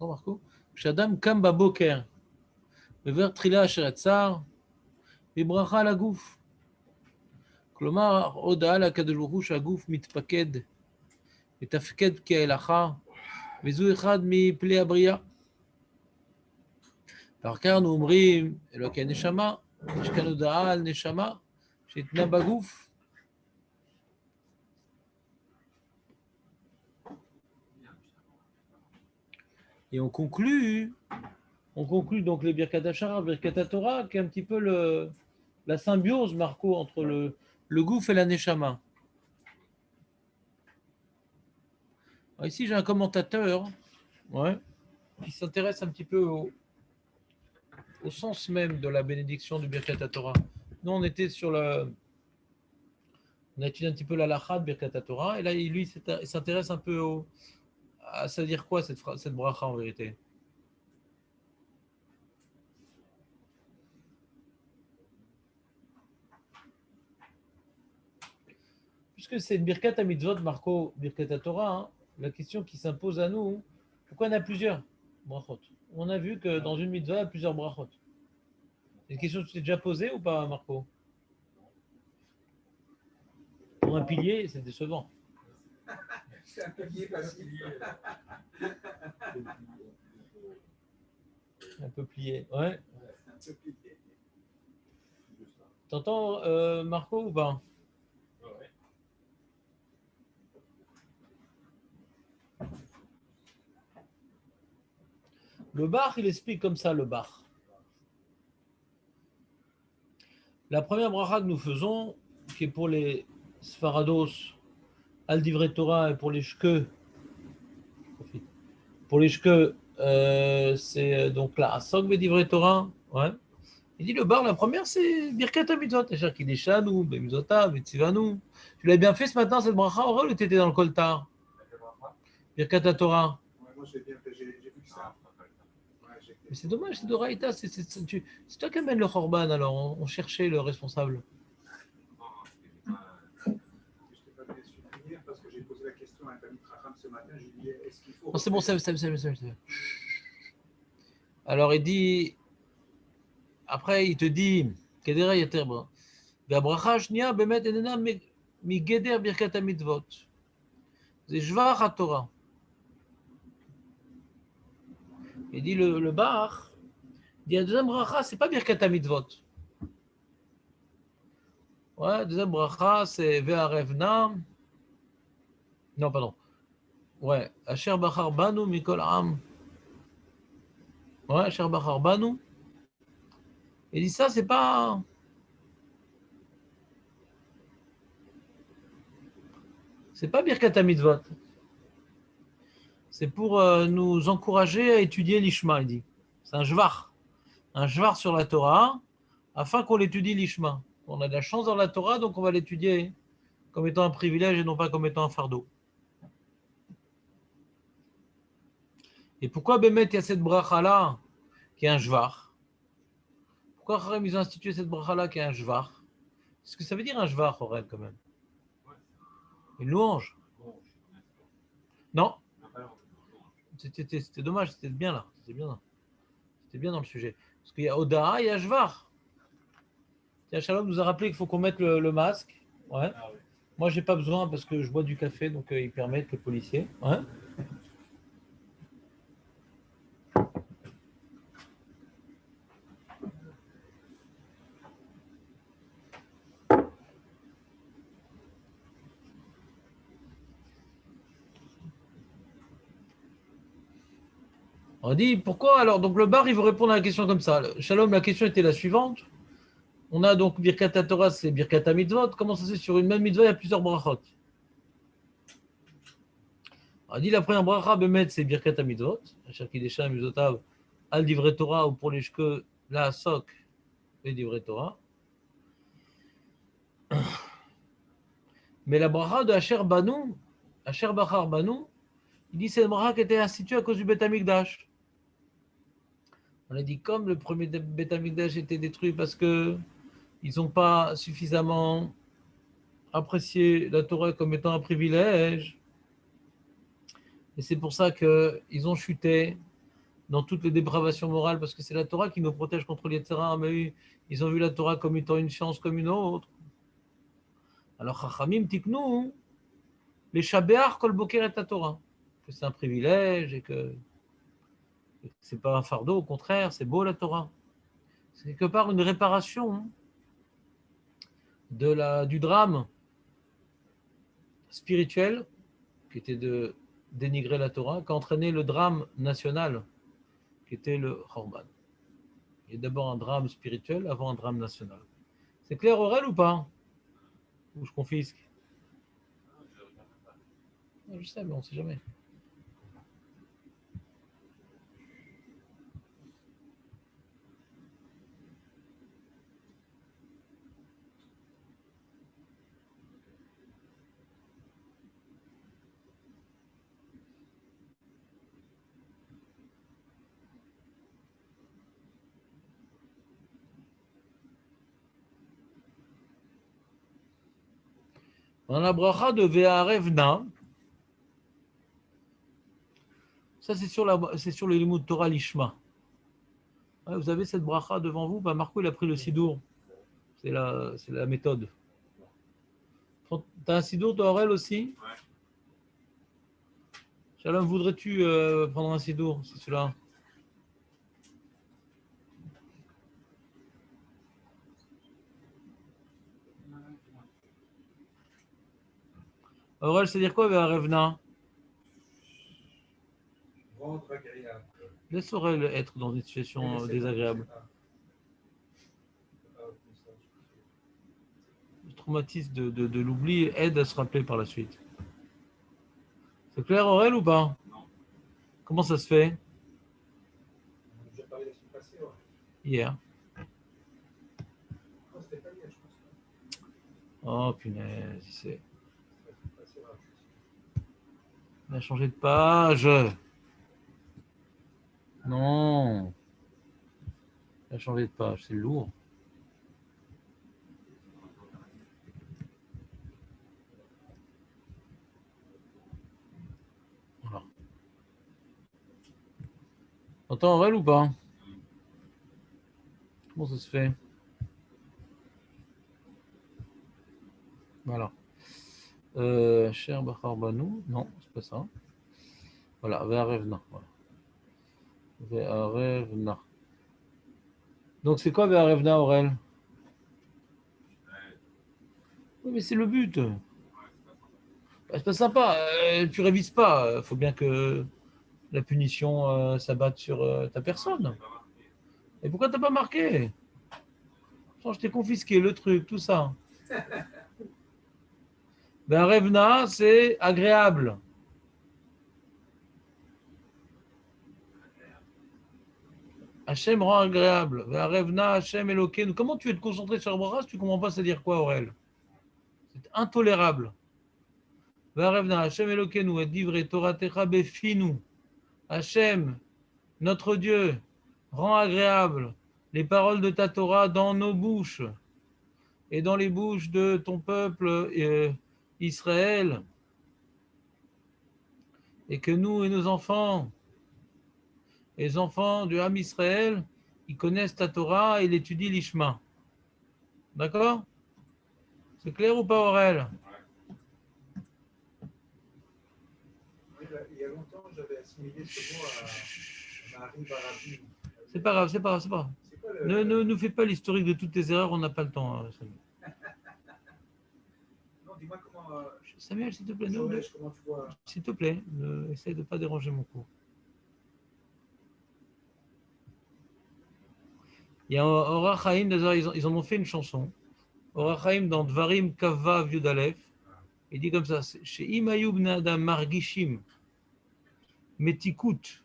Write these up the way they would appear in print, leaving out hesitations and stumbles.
Marco, כשאדם קם בבוקר, מבאר תחילה אשר יצר, בברכה לגוף. כלומר, הודעה לקדוש ברוך הוא שהגוף מתפקד, מתפקד כהלכה, וזו אחד מפלי הבריאה. ואחר כך אנו אומרים, אלוקי נשמה, יש כאן הודעה על נשמה שניתנה בגוף. Et on conclut donc les Birkat HaShara, Birkat Torah, qui est un petit peu la symbiose, Marco, entre le gouf et la neshama. Alors ici, j'ai un commentateur qui s'intéresse un petit peu au sens même de la bénédiction du Birkat Torah. Nous, on était sur on a étudié un petit peu la lacha de Birkat Torah, et là, lui, il s'intéresse un peu à ça dire quoi cette bracha en vérité. Puisque c'est une Birkat HaMitzvot, Marco, Birkat Torah, la question qui s'impose à nous, pourquoi il y en a plusieurs brachot? On a vu que dans une mitzvah, il y a plusieurs brachot. C'est une question que tu t'es déjà posée ou pas, Marco? Pour un pilier, c'est décevant. C'est un pilier passif. Un peu plié, ouais. Un peu plié. T'entends, Marco, ou pas? Ouais. Le Bach, il explique comme ça, le Bach. La première bracha que nous faisons, qui est pour les Sfarados, Al Divrei Torah, et pour les Shke, c'est donc là, Asok Divrei Torah, ouais. Il dit le bar, la première, c'est Birkat HaMitzvot. C'est-à-dire qu'il est Shanu, Bemizotav, Betzivanu. Tu l'as bien fait ce matin, cette bracha, Aurel, ou tu étais dans le coltar? Birkat Torah. Ouais, moi, j'ai bien fait, j'ai vu que ça. Mais c'est dommage, c'est d'Oraïta. C'est toi qui amènes le Khorban, alors. On cherchait le responsable. Je t'ai pas bien supprimer parce que j'ai posé la question à un Tamit Racham ce matin. Je lui ai dit, est-ce qu'il faut. Non, c'est bon, c'est. Alors, il dit. Après, il te dit. Kedera Yaterba. והברכה השנייה באמת איננה מגדר ברכת המצוות. זה שבח התורה. Il dit le Bach, il dit la deuxième bracha, c'est pas Birkat HaMitzvot. Ouais, deuxième bracha, c'est Ve'arevna. Non, pardon. Ouais, Asher Bachar Banu Mikol Am. Ouais, Asher Bachar Banu. Il dit ça, c'est pas. C'est pas Birkat HaMitzvot. C'est pour nous encourager à étudier l'Ishma, il dit. C'est un jvar sur la Torah, afin qu'on l'étudie l'Ishma. On a de la chance dans la Torah, donc on va l'étudier comme étant un privilège et non pas comme étant un fardeau. Et pourquoi Bémet, il y a cette bracha-là qui est un jvar? Pourquoi Kharam, ils ont institué cette bracha-là qui est un jvar? Qu'est-ce que ça veut dire un jvar, Aurel, quand même? Une louange? Non. C'était dommage, c'était bien là. C'était bien dans le sujet. Parce qu'il y a Odaa, il y a jvar. Tiens, Shalom nous a rappelé qu'il faut qu'on mette le masque. Ouais. Ah, oui. Moi, j'ai pas besoin parce que je bois du café, donc ils permettent, les policiers. Ouais. On dit pourquoi alors? Donc le bar, il veut répondre à la question comme ça. Shalom, la question était la suivante. On a donc Birkat Torah, c'est Birkat HaMitzvot. Comment ça se fait sur une même mitzvah, il y a plusieurs brachot? On dit la première bracha, Bemet, c'est Birkat HaMitzvot. Shakidesha, Mizotav, Al Divrei Torah, ou pour les Shke, la Sok, et Divrei Torah. Mais la bracha de Asher Banu, Asher Bachar Banu, il dit c'est une bracha qui était instituée à cause du Beth Amikdash. On a dit comme le premier Beth Amikdash était détruit parce que ils n'ont pas suffisamment apprécié la Torah comme étant un privilège, et c'est pour ça qu'ils ont chuté. dans toutes les dépravations morales, parce que c'est la Torah qui nous protège contre les Yetzirah, mais oui, ils ont vu la Torah comme étant une science comme une autre. Alors, Chachamim tiknou, les Shabéar kol boker et la Torah, que c'est un privilège et que c'est pas un fardeau, au contraire, c'est beau la Torah. C'est quelque part une réparation du drame spirituel qui était de dénigrer la Torah, qui a entraîné le drame national qui était le Khorban. Il y a d'abord un drame spirituel avant un drame national. C'est clair, Aurel, ou pas? Ou je confisque? Non, je sais, mais on ne sait jamais. Dans la bracha de Ve'arevna, ça c'est sur le Limud Torah Lishma. Ouais, vous avez cette bracha devant vous, bah Marco il a pris le Sidour. C'est la méthode. T'as un Sidour, toi, Aurel, aussi? Ouais. Shalom, voudrais-tu prendre un Sidour? C'est celui-là. Aurel, c'est dire quoi, Ve'arevna? Rendre agréable. Laisse Aurel être dans une situation désagréable. Le traumatisme de l'oubli aide à se rappeler par la suite. C'est clair, Aurel, ou pas? Non. Comment ça se fait? On a déjà parlé de la semaine passée, ouais. Hier. Non, c'était pas hier, je pense. Oh, punaise, c'est... La semaine passée, ouais. On a changé de page. Non. On a changé de page, c'est lourd. Voilà. T'entends Aurel ou pas? Comment ça se fait? Voilà. Cher Bachar Banou. Non, c'est pas ça. Voilà, Ve'arevna. Voilà. Ve'arevna. Donc c'est quoi Ve'arevna, Aurel? Oui, mais c'est le but. Bah, c'est pas sympa. Tu révises pas. Il faut bien que la punition s'abatte sur ta personne. Et pourquoi t'as pas marqué? Je t'ai confisqué le truc, tout ça. Ve'arevna, c'est agréable. Hachem rend agréable. Ve'arevna Hachem Elokeinu. Comment tu veux te concentrer sur la bracha si tu ne comprends pas ça dire quoi, Aurel? C'est intolérable. Ve'arevna Hachem Elokeinu et divrei Toratecha befinu. Hachem, notre Dieu, rend agréable les paroles de ta Torah dans nos bouches et dans les bouches de ton peuple Israël. Et que nous et nos enfants, les enfants du Ham Israël, ils connaissent ta Torah et l'étudient l'Ishma. D'accord? C'est clair ou pas, Aurel? Il y a longtemps, j'avais assimilé ce mot à Marie Barabine. C'est pas grave, c'est pas grave, c'est pas grave. C'est quoi le... Ne nous fais pas l'historique de toutes tes erreurs, on n'a pas le temps. Samuel. Non, dis-moi comment... Samuel, s'il te plaît, comment tu vois... s'il te plaît, essaye de ne pas déranger mon cours. Il y a Orach Chaim, ils en ont fait une chanson. Orach Chaim dans Dvarim Kava Viudalef, il dit comme ça, chez Imayub Nada Margishim Metikut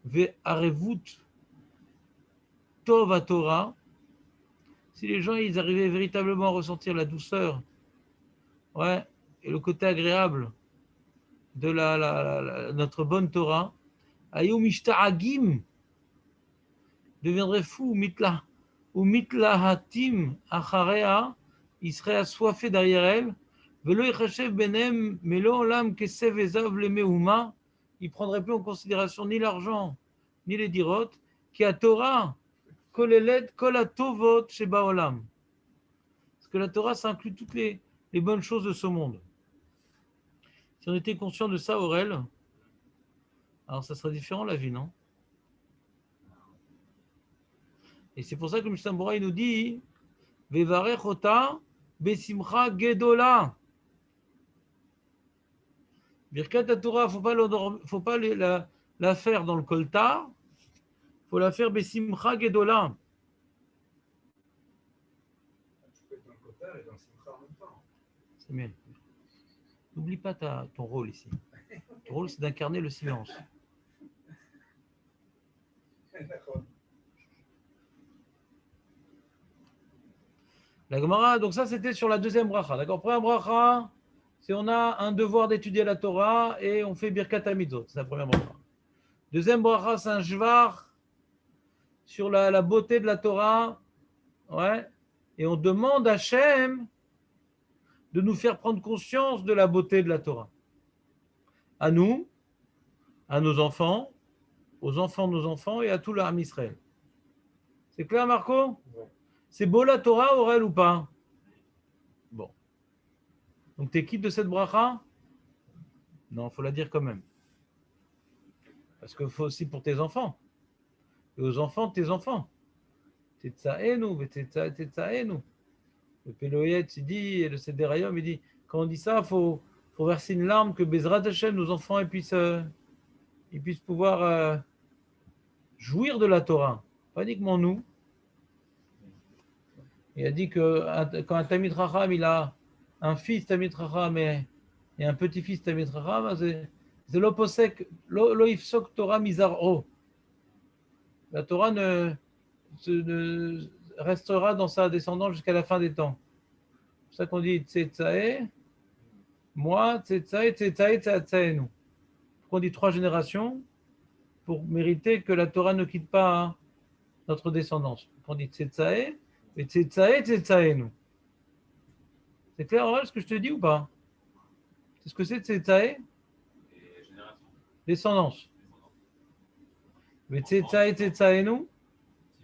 Ve Arevut Tov Torah, si les gens ils arrivaient véritablement à ressentir la douceur, ouais, et le côté agréable de notre bonne Torah, Ayum Ishta'agim deviendrait fou, ou mitlahatim acharea, il serait assoiffé derrière elle, velo yichashev benem, melo olam kesev ezav lemeuma, il prendrait plus en considération ni l'argent, ni les dirot, qui a Torah, koleled, kol hatovot sheba olam. Parce que la Torah, ça inclut toutes les bonnes choses de ce monde. Si on était conscient de ça, Aurel, alors ça serait différent la vie, non? Et c'est pour ça que le Mishnah Bora, il nous dit Vevarech ota besimcha gedola. Birkat Torah, il ne faut pas la faire dans le koltar, il faut la faire besimcha gedola. Tu peux être dans le Kotar et dans le Simcha en même temps. Samuel, n'oublie pas ton rôle ici. Ton rôle, c'est d'incarner le silence. D'accord. La Gemara, donc ça c'était sur la deuxième bracha. D'accord, première bracha, c'est on a un devoir d'étudier la Torah et on fait Birkat HaMitzvot. C'est la première bracha. Deuxième bracha, c'est un jvar sur la beauté de la Torah. Ouais. Et on demande à Hachem de nous faire prendre conscience de la beauté de la Torah. À nous, à nos enfants, aux enfants de nos enfants et à tout l'Arm Israël. C'est clair, Marco? Ouais. C'est beau la Torah, Aurel, ou pas? Bon. Donc, t'es quitte de cette bracha? Non, il faut la dire quand même. Parce qu'il faut aussi pour tes enfants. Et aux enfants de tes enfants. Tetzaenu, tetzaenu. Le Péloïet, il dit, et le Sederayom, il dit, quand on dit ça, il faut verser une larme que Bezrat Hashem, nos enfants, ils puissent pouvoir jouir de la Torah. Pas uniquement nous. Il a dit que quand un Tamid Racham, il a un fils Tamid Racham et un petit-fils Tamid Racham, c'est lo ifsok Torah mizar'o. La Torah ne restera dans sa descendance jusqu'à la fin des temps. C'est pour ça qu'on dit Tzetzae, moi, Tzetzae, Tzetzae, Tzetzaenu. On dit 3 générations pour mériter que la Torah ne quitte pas notre descendance. On dit Tzetzae, et Tzetzae, Tzetzaenu. C'est clair, Aurel, ce que je te dis ou pas? C'est ce que c'est Tzetzae? Descendance. Mais Tzetzae, Tzetzaenu?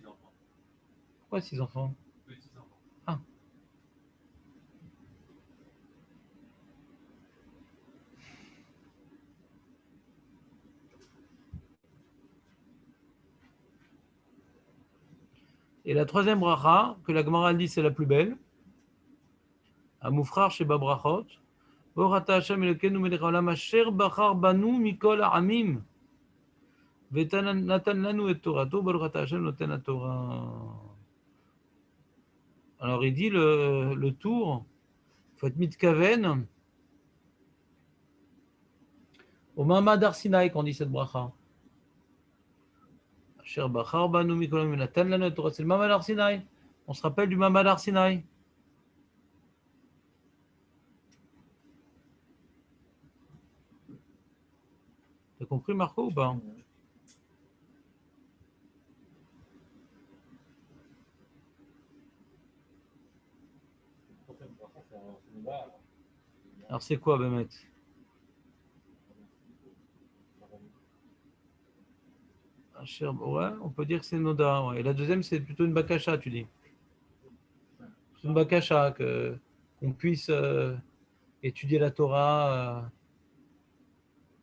6 enfants. Pourquoi 6 enfants? Petits enfants. Ah. Et la troisième bracha, que la Gemara dit c'est la plus belle, à Moufrar chez Babrachot, Borata Hashem Elokenu melech haolam asher bachar banu mikol ha'amim, ונתן לנו את תורתו, ברוך אתה השם נותן התורה. Alors il dit le tour, il faut être mitkaven au Mamad Har Sinaï qu'on dit cette bracha. Asher bachar banu mikol ha'amim, ונתן לנו את תורתו. C'est le Mamad Har Sinaï. On se rappelle du Mamad Har Sinaï. T'as compris Marco ou pas? Alors c'est quoi Bémet? Ouais, on peut dire que c'est Noda. Ouais. Et la deuxième, c'est plutôt une bakasha, tu dis. C'est une bakasha, qu'on puisse étudier la Torah.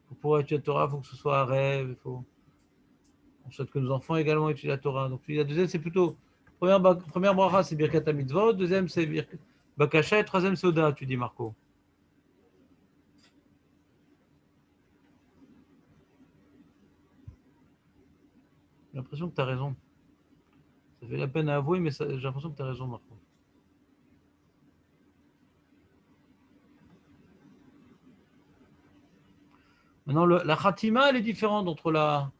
Pour pouvoir étudier la Torah, il faut que ce soit un rêve. On souhaite que nos enfants également étudient la Torah. Donc la deuxième, c'est plutôt. Première bracha, c'est Birkat HaMitzvot. Deuxième, c'est bakasha. Et troisième, c'est Oda, tu dis, Marco. J'ai l'impression que tu as raison. Ça fait la peine à avouer, mais j'ai l'impression que tu as raison, Marco. Maintenant, la Khatima, elle est différente entre la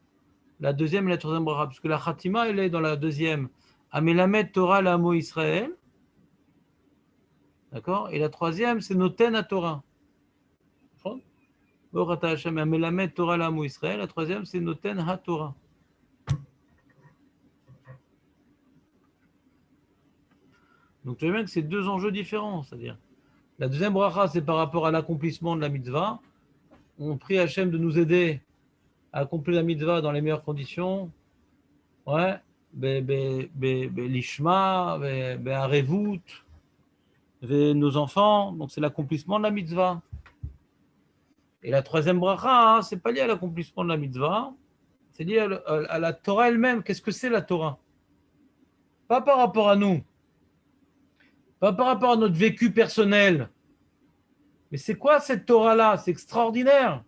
deuxième et la troisième bracha, puisque la Khatima, elle est dans la deuxième. Amelamed Torah l'amo Israël. D'accord? Et la troisième, c'est Noten à Torah. Borata Hashem Amelamed Torah l'amo Israël. La troisième, c'est Noten ha Torah. Donc tu vois bien que c'est 2 enjeux différents, c'est-à-dire la deuxième bracha, c'est par rapport à l'accomplissement de la mitzvah. On prie Hachem de nous aider accompli la mitzvah dans les meilleures conditions. Ouais. L'ishma, arevut, nos enfants. Donc, c'est l'accomplissement de la mitzvah. Et la troisième bracha, hein, c'est pas lié à l'accomplissement de la mitzvah. C'est lié à la Torah elle-même. Qu'est-ce que c'est la Torah? Pas par rapport à nous. Pas par rapport à notre vécu personnel. Mais c'est quoi cette Torah-là? C'est extraordinaire.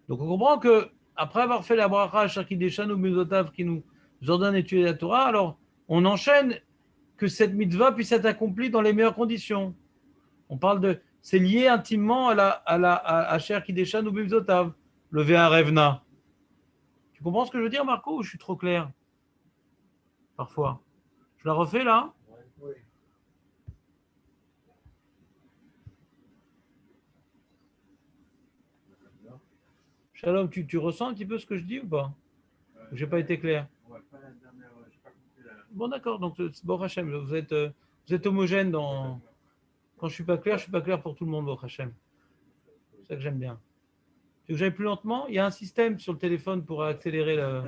Donc on comprend que après avoir fait la bracha, Shakideshan ou Mizotav qui nous ordonne d'étudier la Torah, alors on enchaîne que cette mitzvah puisse être accomplie dans les meilleures conditions. On parle de, c'est lié intimement à Shakideshan ou Mizotav, le Ve'arevna. Tu comprends ce que je veux dire, Marco, ou je suis trop clair? Parfois. Je la refais là? Oui. Shalom, tu ressens un petit peu ce que je dis ou pas? Ou j'ai pas été clair? Ouais, pas la dernière, j'ai pas compris la... Bon, d'accord. Donc, bon, Hachem, vous êtes homogène dans. Quand je suis pas clair pour tout le monde, bon, Hachem. C'est ça que j'aime bien. Tu veux que j'aille plus lentement? Il y a un système sur le téléphone pour accélérer le.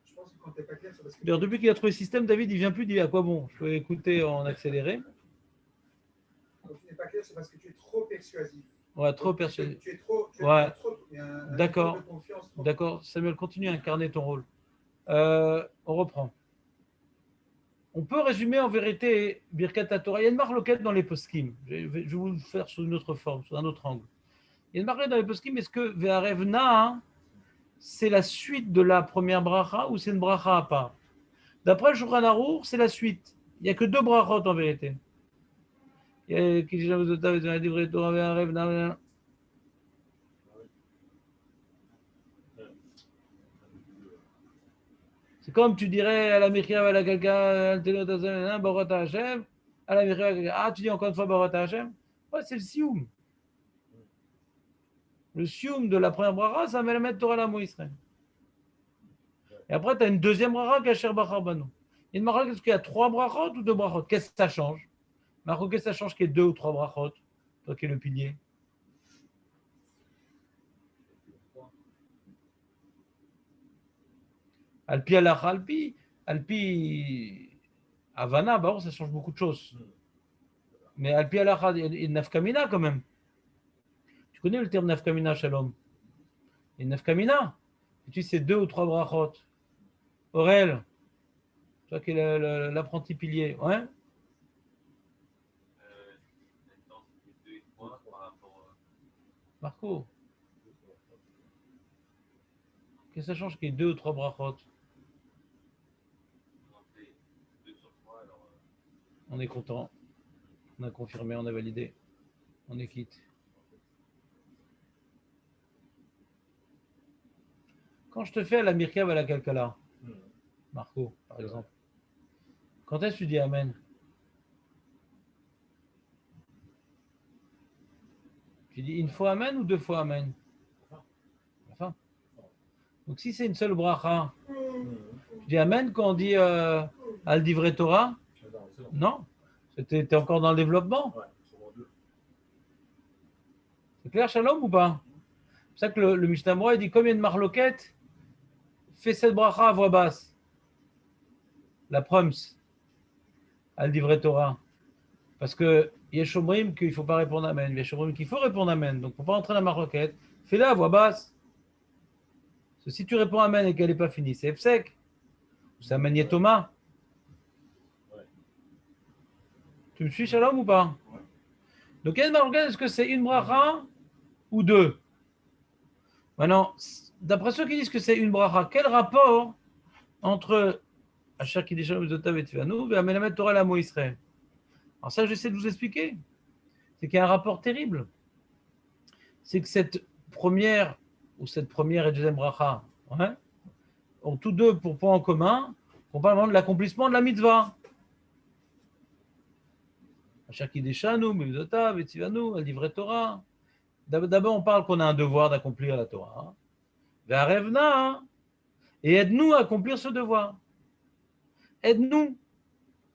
Je pense que quand t'es pas clair, c'est parce que... D'ailleurs, depuis qu'il a trouvé le système, David, il vient plus, il dit à quoi bon? Je peux écouter en accéléré. Quand tu n'es pas clair, c'est parce que tu es trop persuasif. Ouais, trop persuadé. Tu es trop... Ouais. Il y a un D'accord. niveau de confiance trop- D'accord. Samuel, continue à incarner ton rôle. On reprend. On peut résumer en vérité Birkat Torah. Il y a une marloquette dans les poskim. Je vais vous le faire sous une autre forme, sous un autre angle. Il y a une marloquette dans les poskim. Est-ce que Ve'arevna, hein, c'est la suite de la première bracha ou c'est une bracha à part? D'après le Shulchan Arour, c'est la suite. Il n'y a que deux brachot en vérité. Il y a c'est comme tu dirais à la Mechia, à la quelqu'un, Baruch Hashem, à la Mechia, ah, tu dis encore une fois Baruch Hashem? Ouais, c'est le sioum. Le sioum de la première bracha, ça met la mettre Torah la Israël. Et après, tu as une deuxième bracha, Kasher Bachar Banu. Il y a une bracha, est-ce qu'il y a trois brachot ou deux brachot? Qu'est-ce que ça change? Marco, qu'est-ce que ça change qu'il y ait deux ou trois brachot? Toi qui es le pilier. Alpi Alach, Alpi Havana, bah bon, ça change beaucoup de choses. Mais Alpi Alach, il y a une nafkamina quand même. Tu connais le terme nafkamina, Shalom? Il y a une nafkamina. Tu sais, c'est deux ou trois brachot. Aurel, toi qui es l'apprenti pilier, ouais? Marco, qu'est-ce que ça change qu'il y ait deux ou trois brachot? On est content. On a confirmé, on a validé. On est quitte. Quand je te fais à la Mirkav à la Kalkala, Marco, par exemple, quand est-ce que tu dis Amen? Tu dis une fois Amen ou deux fois Amen? Enfin. Donc si c'est une seule bracha, tu dis Amen quand on dit Al Divrei Torah? Non. T'es encore dans le développement? C'est clair, Shalom, ou pas? C'est pour ça que le Mishnah Moura, il dit combien de marloquettes? Fais cette bracha à voix basse. La proms, Al Divrei Torah. Parce que il y a Shomrim qu'il ne faut pas répondre Amen. Il y a Shomrim qu'il faut répondre Amen. Donc, pour ne pas entrer dans la marloquette, fais-la à voix basse. Parce que si tu réponds Amen et qu'elle n'est pas finie, c'est Efsek. C'est Amen Yetoma. Tu me suis, Shalom, ou pas? Donc, est-ce que c'est une bracha ou deux? Maintenant, d'après ceux qui disent que c'est une bracha, quel rapport entre Asher Kiddushanu Mizotav et Tivanu et Amelamet Torah Lamo Israël? Alors ça, j'essaie de vous expliquer. C'est qu'il y a un rapport terrible. C'est que cette première et deuxième bracha, hein, ont tous deux pour point en commun qu'on parle vraiment de l'accomplissement de la mitzvah. Asher Kiddushanu Mizotav et Tivanu, elle livrait Torah. D'abord, on parle qu'on a un devoir d'accomplir la Torah. Ve'arevna, et aide-nous à accomplir ce devoir. Aide-nous.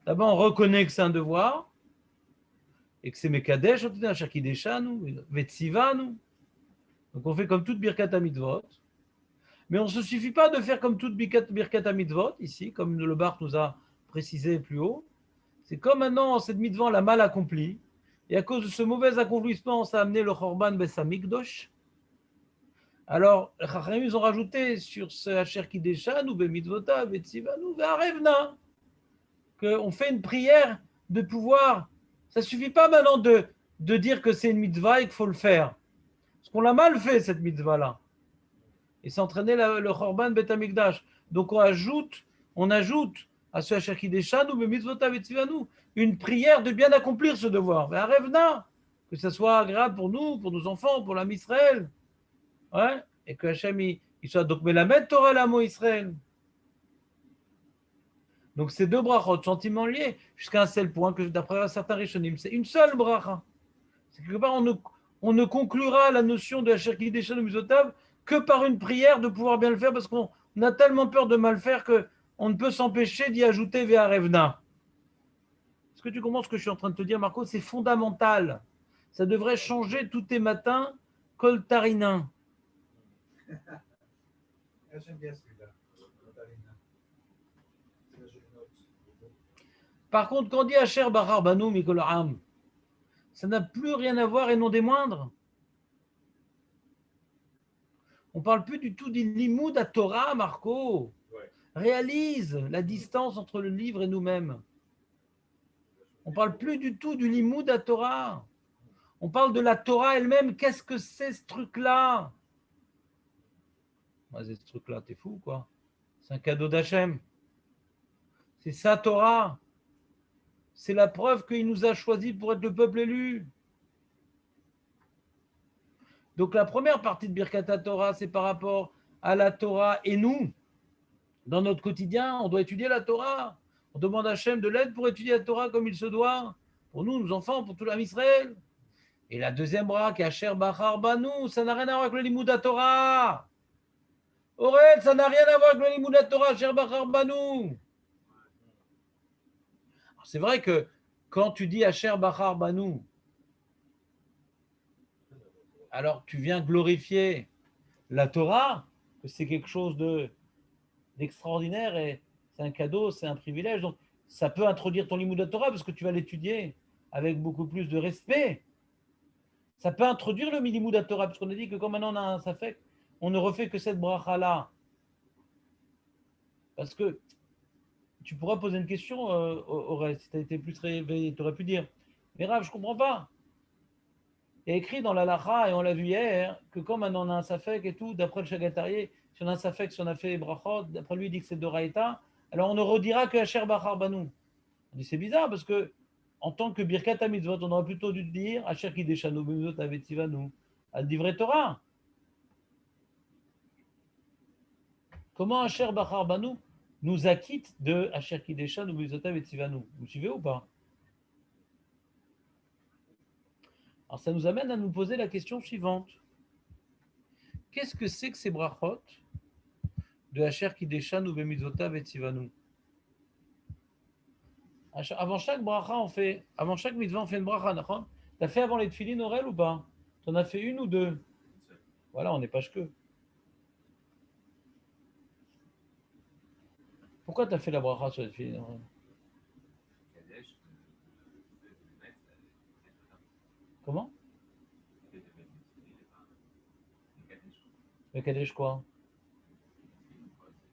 D'abord, on reconnaît que c'est un devoir et que c'est Mekadesh, Shakideshanu, Vetsivanu. Donc on fait comme toute Birkat HaMitzvot. Mais on ne se suffit pas de faire comme toute Birkat HaMitzvot, ici, comme le Bar nous a précisé plus haut. C'est comme maintenant, cette mitzvah l'a mal accomplie. Et à cause de ce mauvais accomplissement, ça a amené le Chorban Bessamikdosh. Alors, les Chachamim, ils ont rajouté sur ce Hacher Kideshan, ou Bemitzvotav, et Tzivanu, Ve'arevna, qu'on fait une prière de pouvoir. Ça ne suffit pas maintenant de dire que c'est une mitzvah et qu'il faut le faire. Parce qu'on l'a mal fait, cette mitzvah-là. Et s'entraîner le Chorban Betamikdash. Donc on ajoute à ce Hacher Kideshan, ou Bemitzvotav, et Tzivanu, une prière de bien accomplir ce devoir. Ve'arevna, que ce soit agréable pour nous, pour nos enfants, pour l'âme Israël. Ouais, et que Hachem, il soit donc Melamed Torah l'amo Israël. Donc ces deux brachot, sentiments liés, jusqu'à un seul point que d'après certains Rishonim, c'est une seule bracha. C'est quelque part, on ne conclura la notion de Asher Kideshan ou Mizotav que par une prière de pouvoir bien le faire, parce qu'on a tellement peur de mal faire qu'on ne peut s'empêcher d'y ajouter Ve'arevna. Est-ce que tu comprends ce que je suis en train de te dire, Marco? C'est fondamental. Ça devrait changer tous tes matins, Kol Tarinin. J'aime bien celui-là. Par contre, quand on dit Asher Bahar Banu Mikol Am, ça n'a plus rien à voir et non des moindres. On ne parle plus du tout du limoud à Torah, Marco. Ouais. Réalise la distance entre le livre et nous-mêmes. On ne parle plus du tout du limoud à Torah. On parle de la Torah elle-même. Qu'est-ce que c'est ce truc-là? C'est ce truc-là, t'es fou, quoi. C'est un cadeau d'Hachem. C'est sa Torah. C'est la preuve qu'il nous a choisis pour être le peuple élu. Donc la première partie de Birkat Torah, c'est par rapport à la Torah et nous. Dans notre quotidien, on doit étudier la Torah. On demande à Hachem de l'aide pour étudier la Torah comme il se doit. Pour nous, nos enfants, pour tout l'âme Israël. Et la deuxième braque, Asher Bachar Banu, ça n'a rien à voir avec le Limoud Torah. Aurel, ça n'a rien à voir avec le Limoud Torah, Asher Bachar Banu. C'est vrai que quand tu dis Asher Bachar Banu, alors tu viens glorifier la Torah, que c'est quelque chose d'extraordinaire et c'est un cadeau, c'est un privilège. Donc ça peut introduire ton Limoud Torah parce que tu vas l'étudier avec beaucoup plus de respect. Ça peut introduire le Limoud Torah parce qu'on a dit que comme maintenant on a un safek, on ne refait que cette bracha-là. Parce que tu pourras poser une question au reste. Si tu as été plus réveillé, tu aurais pu dire mais Rav, je ne comprends pas. Il y a écrit dans l'Alacha, et on l'a vu hier, que comme maintenant on a un safek et tout, d'après le Chagatarié, si on a un safek, si on a fait brachot, d'après lui, il dit que c'est Doraïta, alors on ne redira que Asher Bachar Banou. On dit c'est bizarre parce que, en tant que Birkat HaMitzvot, on aurait plutôt dû dire Asher Kideshanu B'mitzvot Avetivanu, al Divrei Torah. Comment Asher Bachar Banou nous acquitte de Asher Kideshanu B'mitzvot Avetivanu? Vous suivez ou pas? Alors ça nous amène à nous poser la question suivante. Qu'est-ce que c'est que ces brachot de Asher Kideshan ou Bemitzvotav et Tzivanu? Avant chaque bracha, avant chaque mitzvah, on fait une bracha, d'accord? T'as fait avant les tefilines, Aurel, ou pas? T'en as fait une ou deux? Voilà, on n'est pas que. Pourquoi t'as fait la bracha sur les tefilines, Aurel? Comment? Mekadesh quoi?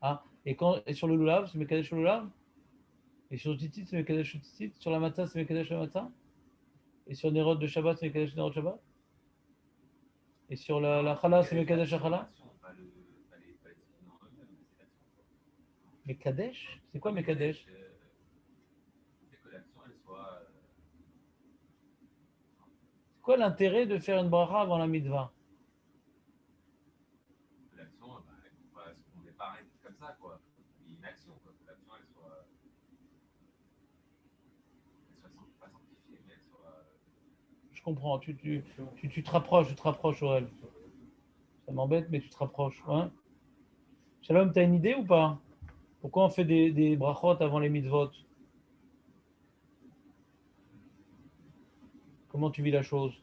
Ah, et sur le lulav, c'est Mekadesh le lulav? Et sur le titit, c'est Mekadesh le titit? Sur la matzah, c'est Mekadesh la matzah? Et sur Nerod de Shabbat, c'est Mekadesh Nerod Shabbat? Et sur la chala, c'est Mekadesh la chala? Mekadesh? C'est quoi Mekadesh? C'est quoi l'intérêt de faire une bracha avant la mitzvah? Je comprends. Tu te rapproches, Aurel. Ça m'embête, mais tu te rapproches. Ouais. Shalom, t'as une idée ou pas? Pourquoi on fait des brachot avant les mitzvot? Comment tu vis la chose?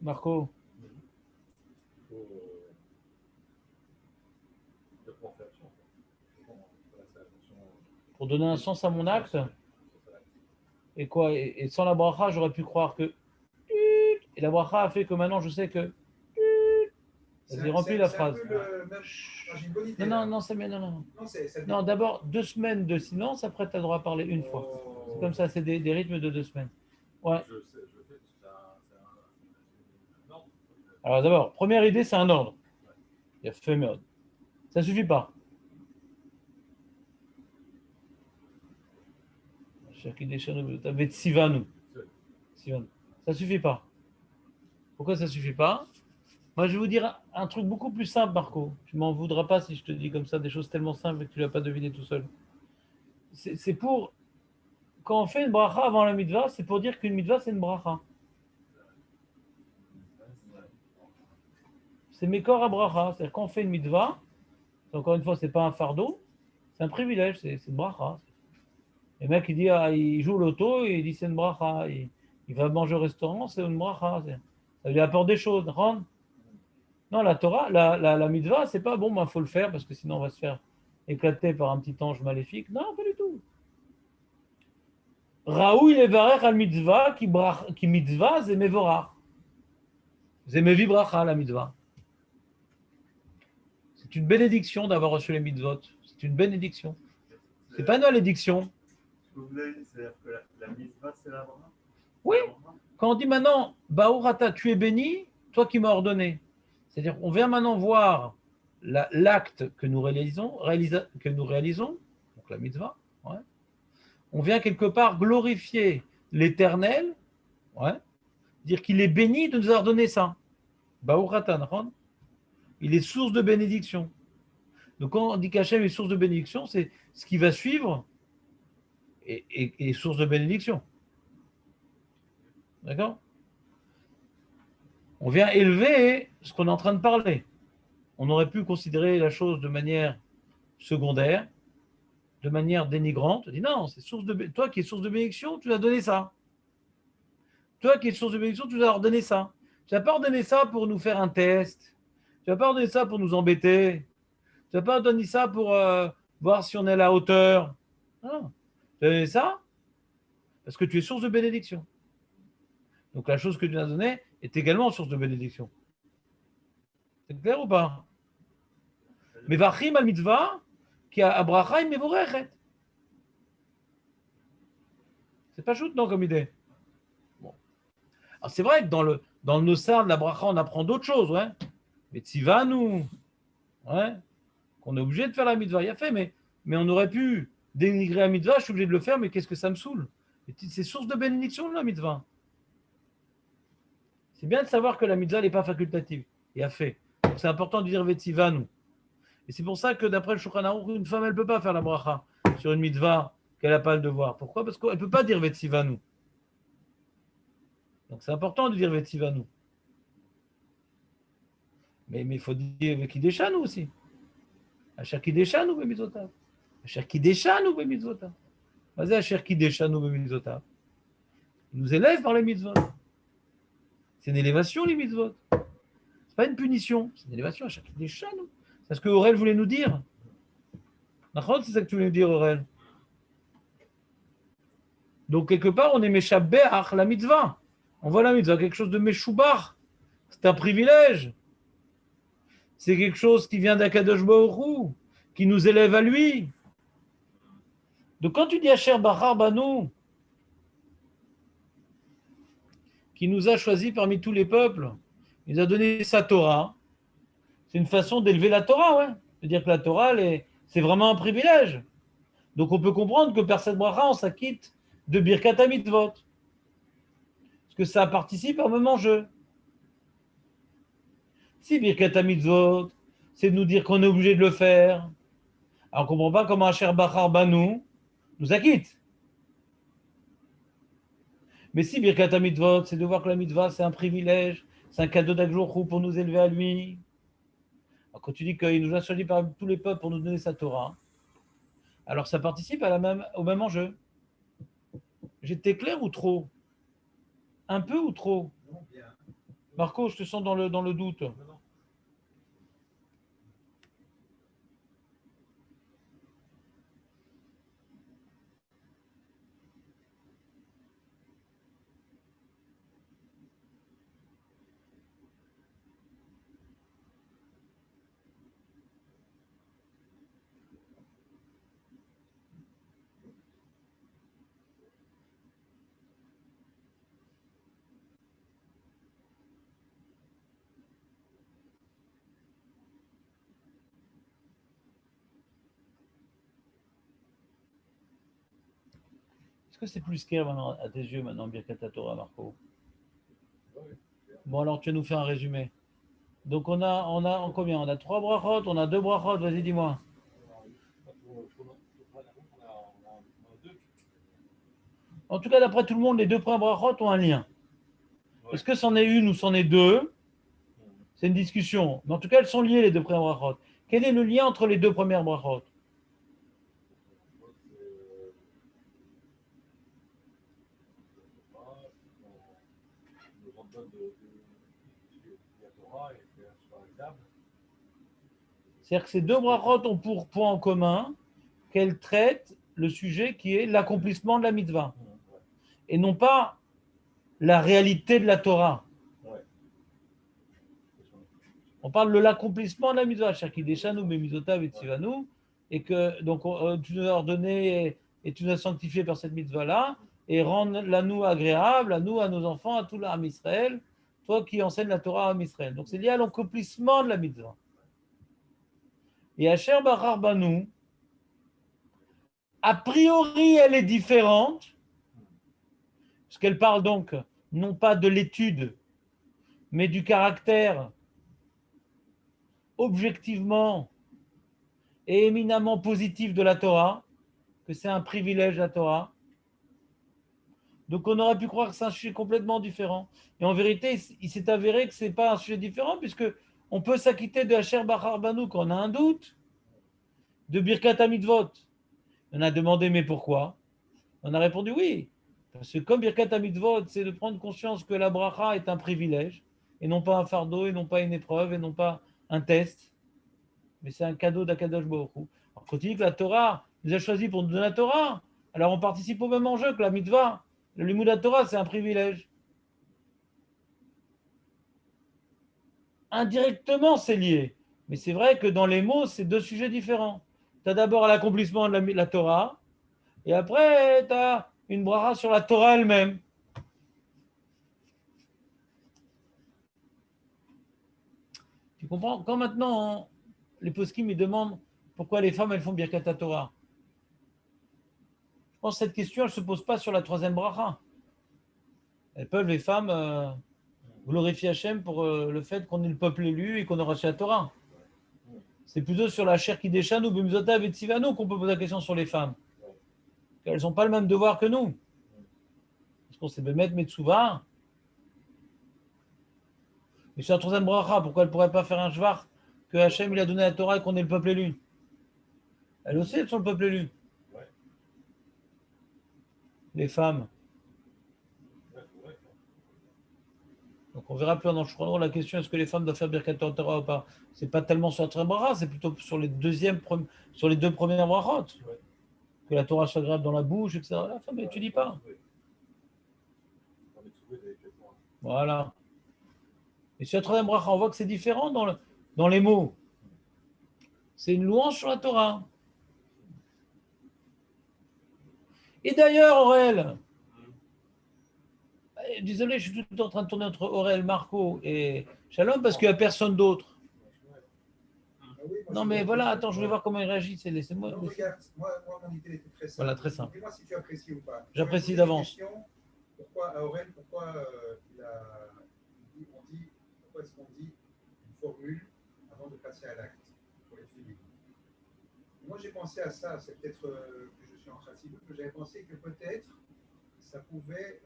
Marco. Pour donner un sens à mon acte. Et quoi? Et sans la bracha, j'aurais pu croire que. Et la bracha a fait que maintenant je sais que. Vas-y, remplis la phrase. J'ai une bonne idée. Non, c'est bien, non. Non, d'abord, 2 semaines de silence, après tu as le droit à parler une fois. C'est comme ça, c'est des rythmes de 2 semaines. Ouais. Alors d'abord, première idée, c'est un ordre. Il y a fait merde. Ça suffit pas. Ça suffit pas. Pourquoi ça suffit pas? Moi, je vais vous dire un truc beaucoup plus simple, Marco. Tu m'en voudras pas si je te dis comme ça des choses tellement simples et que tu ne l'as pas deviné tout seul. C'est pour... Quand on fait une bracha avant la mitzvah, c'est pour dire qu'une mitzvah, c'est une bracha. C'est Mekor à bracha. C'est-à-dire quand on fait une mitzvah, encore une fois, c'est pas un fardeau, c'est un privilège, c'est une bracha. Le mec, il dit, il joue au loto et il dit c'est une bracha. Il va manger au restaurant, c'est une bracha. Ça lui apporte des choses. Non, la Torah, la mitzvah, c'est pas bon, il faut le faire parce que sinon on va se faire éclater par un petit ange maléfique. Non, pas du tout. Raoui levarech al mitzvah qui mitzvah zemevorach. Zemevi bracha la mitzvah. C'est une bénédiction d'avoir reçu les mitzvot. C'est une bénédiction. C'est pas une malédiction. Ce que vous voulez dire, c'est-à-dire que la mitzvah, c'est la bracha? Oui. Quand on dit maintenant, Baourata, tu es béni, toi qui m'as ordonné. C'est-à-dire qu'on vient maintenant voir l'acte que nous réalisons, donc la mitzvah. Ouais. On vient quelque part glorifier l'Éternel, ouais, dire qu'il est béni de nous avoir donné ça. Baourata, il est source de bénédiction. Donc quand on dit qu'Hachem est source de bénédiction, c'est ce qui va suivre est source de bénédiction. D'accord? On vient élever ce qu'on est en train de parler. On aurait pu considérer la chose de manière secondaire, de manière dénigrante. On dit non, c'est source de toi qui es source de bénédiction, tu nous as donné ça. Toi qui es source de bénédiction, tu nous as ordonné ça. Tu n'as pas ordonné ça pour nous faire un test. Tu n'as pas ordonné ça pour nous embêter. Tu n'as pas ordonné ça pour voir si on est à la hauteur. Non. Tu as donné ça parce que tu es source de bénédiction. Donc la chose que tu nous as donnée est également source de bénédiction. C'est clair ou pas? Mais vachim al mitzvah qui a bracha im mevorechet. C'est pas shoot, non, comme idée. Bon. Alors c'est vrai que dans le nosar de la bracha, on apprend d'autres choses, ouais. Mais tzivanu, ouais, qu'on est obligé de faire la mitzvah. Il a fait, mais on aurait pu dénigrer la mitzvah, je suis obligé de le faire, mais qu'est-ce que ça me saoule? C'est source de bénédiction, la mitzvah. C'est bien de savoir que la mitzvah n'est pas facultative. Il a fait. Donc c'est important de dire vetzivanu. Et c'est pour ça que d'après le Shulchan Aruch, une femme, elle ne peut pas faire la bracha sur une mitzvah qu'elle n'a pas le devoir. Pourquoi? Parce qu'elle ne peut pas dire vetzivanu. Donc c'est important de dire vetzivanu. Mais il faut dire vekideshanu aussi. Asher kideshanu bemitzvotav. Asher kideshanu bemitzvotav. Vas-y, asher kideshanu bemitzvotav. Il nous élève par les mitzvot. C'est une élévation, les mitzvot. C'est pas une punition, c'est une élévation. Asher kideshanu. C'est ce que Aurel voulait nous dire. C'est ça que tu voulais nous dire, Aurel. Donc, quelque part, on est méchabéach la mitzvah. On voit la mitzvah, quelque chose de méchoubar. C'est un privilège. C'est quelque chose qui vient d'Akadosh Baruch Hu, qui nous élève à lui. Donc, quand tu dis Asher Bachar Banu, qui nous a choisis parmi tous les peuples, il nous a donné sa Torah, c'est une façon d'élever la Torah, ouais. C'est-à-dire que la Torah, c'est vraiment un privilège. Donc, on peut comprendre que par cette bracha, on s'acquitte de Birkat HaMitzvot. Parce que ça participe à un même enjeu. Si Birkat HaMitzvot, c'est de nous dire qu'on est obligé de le faire, alors on ne comprend pas comment Asher Bachar Banu nous acquitte. Mais si Birkat HaMitzvot, c'est de voir que la mitzvah, c'est un privilège, c'est un cadeau d'Akjourou pour nous élever à lui. Alors, quand tu dis qu'il nous a choisi par tous les peuples pour nous donner sa Torah, alors ça participe au même enjeu. J'étais clair ou trop? Un peu ou trop? Non, bien. Marco, je te sens dans le doute. Est-ce que c'est plus clair maintenant à tes yeux maintenant, Birkat Torah, Marco? Bon, alors tu vas nous faire un résumé. Donc on a combien? On a 3 brachot, on a 2 brachot, vas-y dis-moi. En tout cas, d'après tout le monde, les 2 premiers brachot ont un lien. Est-ce que c'en est une ou c'en est deux? C'est une discussion. Mais en tout cas, elles sont liées, les 2 premières brachot. Quel est le lien entre les 2 premières brachot? C'est-à-dire que ces 2 brachot ont pour point en commun qu'elles traitent le sujet qui est l'accomplissement de la mitzvah. Et non pas la réalité de la Torah. On parle de l'accomplissement de la mitzvah, Shakideshanu, Memizotav et Tzivanu, et que donc tu nous as ordonné et tu nous as sanctifié par cette mitzvah-là, et rends-la nous agréable, à nous, à nos enfants, à tout l'âme Israël, toi qui enseignes la Torah à Israël. Donc c'est lié à l'accomplissement de la mitzvah. Et Asher Bachar Banu, a priori, elle est différente, parce qu'elle parle donc non pas de l'étude, mais du caractère objectivement et éminemment positif de la Torah, que c'est un privilège la Torah. Donc on aurait pu croire que c'est un sujet complètement différent. Et en vérité, il s'est avéré que ce n'est pas un sujet différent, puisque on peut s'acquitter de Asher Bachar Banu quand on a un doute, de Birkat HaMitzvot. On a demandé mais pourquoi? On a répondu oui. Parce que comme Birkat HaMitzvot, c'est de prendre conscience que la bracha est un privilège, et non pas un fardeau, et non pas une épreuve, et non pas un test, mais c'est un cadeau d'Akadosh Baruch Hu. Alors quand il dit que la Torah nous a choisi pour nous donner la Torah, alors on participe au même enjeu que la mitzvah. Le limud de la Torah, c'est un privilège. Indirectement, c'est lié. Mais c'est vrai que dans les mots, c'est 2 sujets différents. Tu as d'abord l'accomplissement de la Torah, et après, tu as une bracha sur la Torah elle-même. Tu comprends? Quand maintenant, les poskim me demandent pourquoi les femmes, elles font Birkat Torah. Je pense que cette question, elle ne se pose pas sur la 3e bracha. Elles peuvent, les femmes, glorifier Hachem pour le fait qu'on est le peuple élu et qu'on aura reçu la Torah. C'est plutôt sur la chair qui déchane ou Bimzotav et Tzivano qu'on peut poser la question sur les femmes. Elles n'ont pas le même devoir que nous. Parce qu'on s'est Bemet Metsuva. Mais sur la 3e bracha, pourquoi elle ne pourrait pas faire un shvar que Hachem il a donné la Torah et qu'on est le peuple élu? Elles aussi, elles sont le peuple élu. Les femmes. Donc on verra plus dans le chrono la question est-ce que les femmes doivent faire Birkat Torah ou pas. C'est pas tellement sur la 3e bracha, c'est plutôt sur les 2 premières brachot. Que la Torah soit agréable dans la bouche, etc. La femme n'étudie pas. Voilà. Et sur la 3e bracha, on voit que c'est différent dans les mots. C'est une louange sur la Torah. Et d'ailleurs, Aurel, désolé, je suis tout le temps en train de tourner entre Aurel, Marco et Shalom parce qu'il n'y a personne d'autre. Non, mais voilà, attends, je vais voir comment il réagit. Laissez-moi. Non, regarde, moi, mon idée était très simple. Voilà, très simple. Dis-moi si tu apprécies ou pas. J'apprécie d'avance. Pourquoi, Aurel, pourquoi pourquoi est-ce qu'on dit une formule avant de passer à l'acte pour les filles? Moi, j'ai pensé à ça, c'est peut-être que je suis en principe, que j'avais pensé que peut-être ça pouvait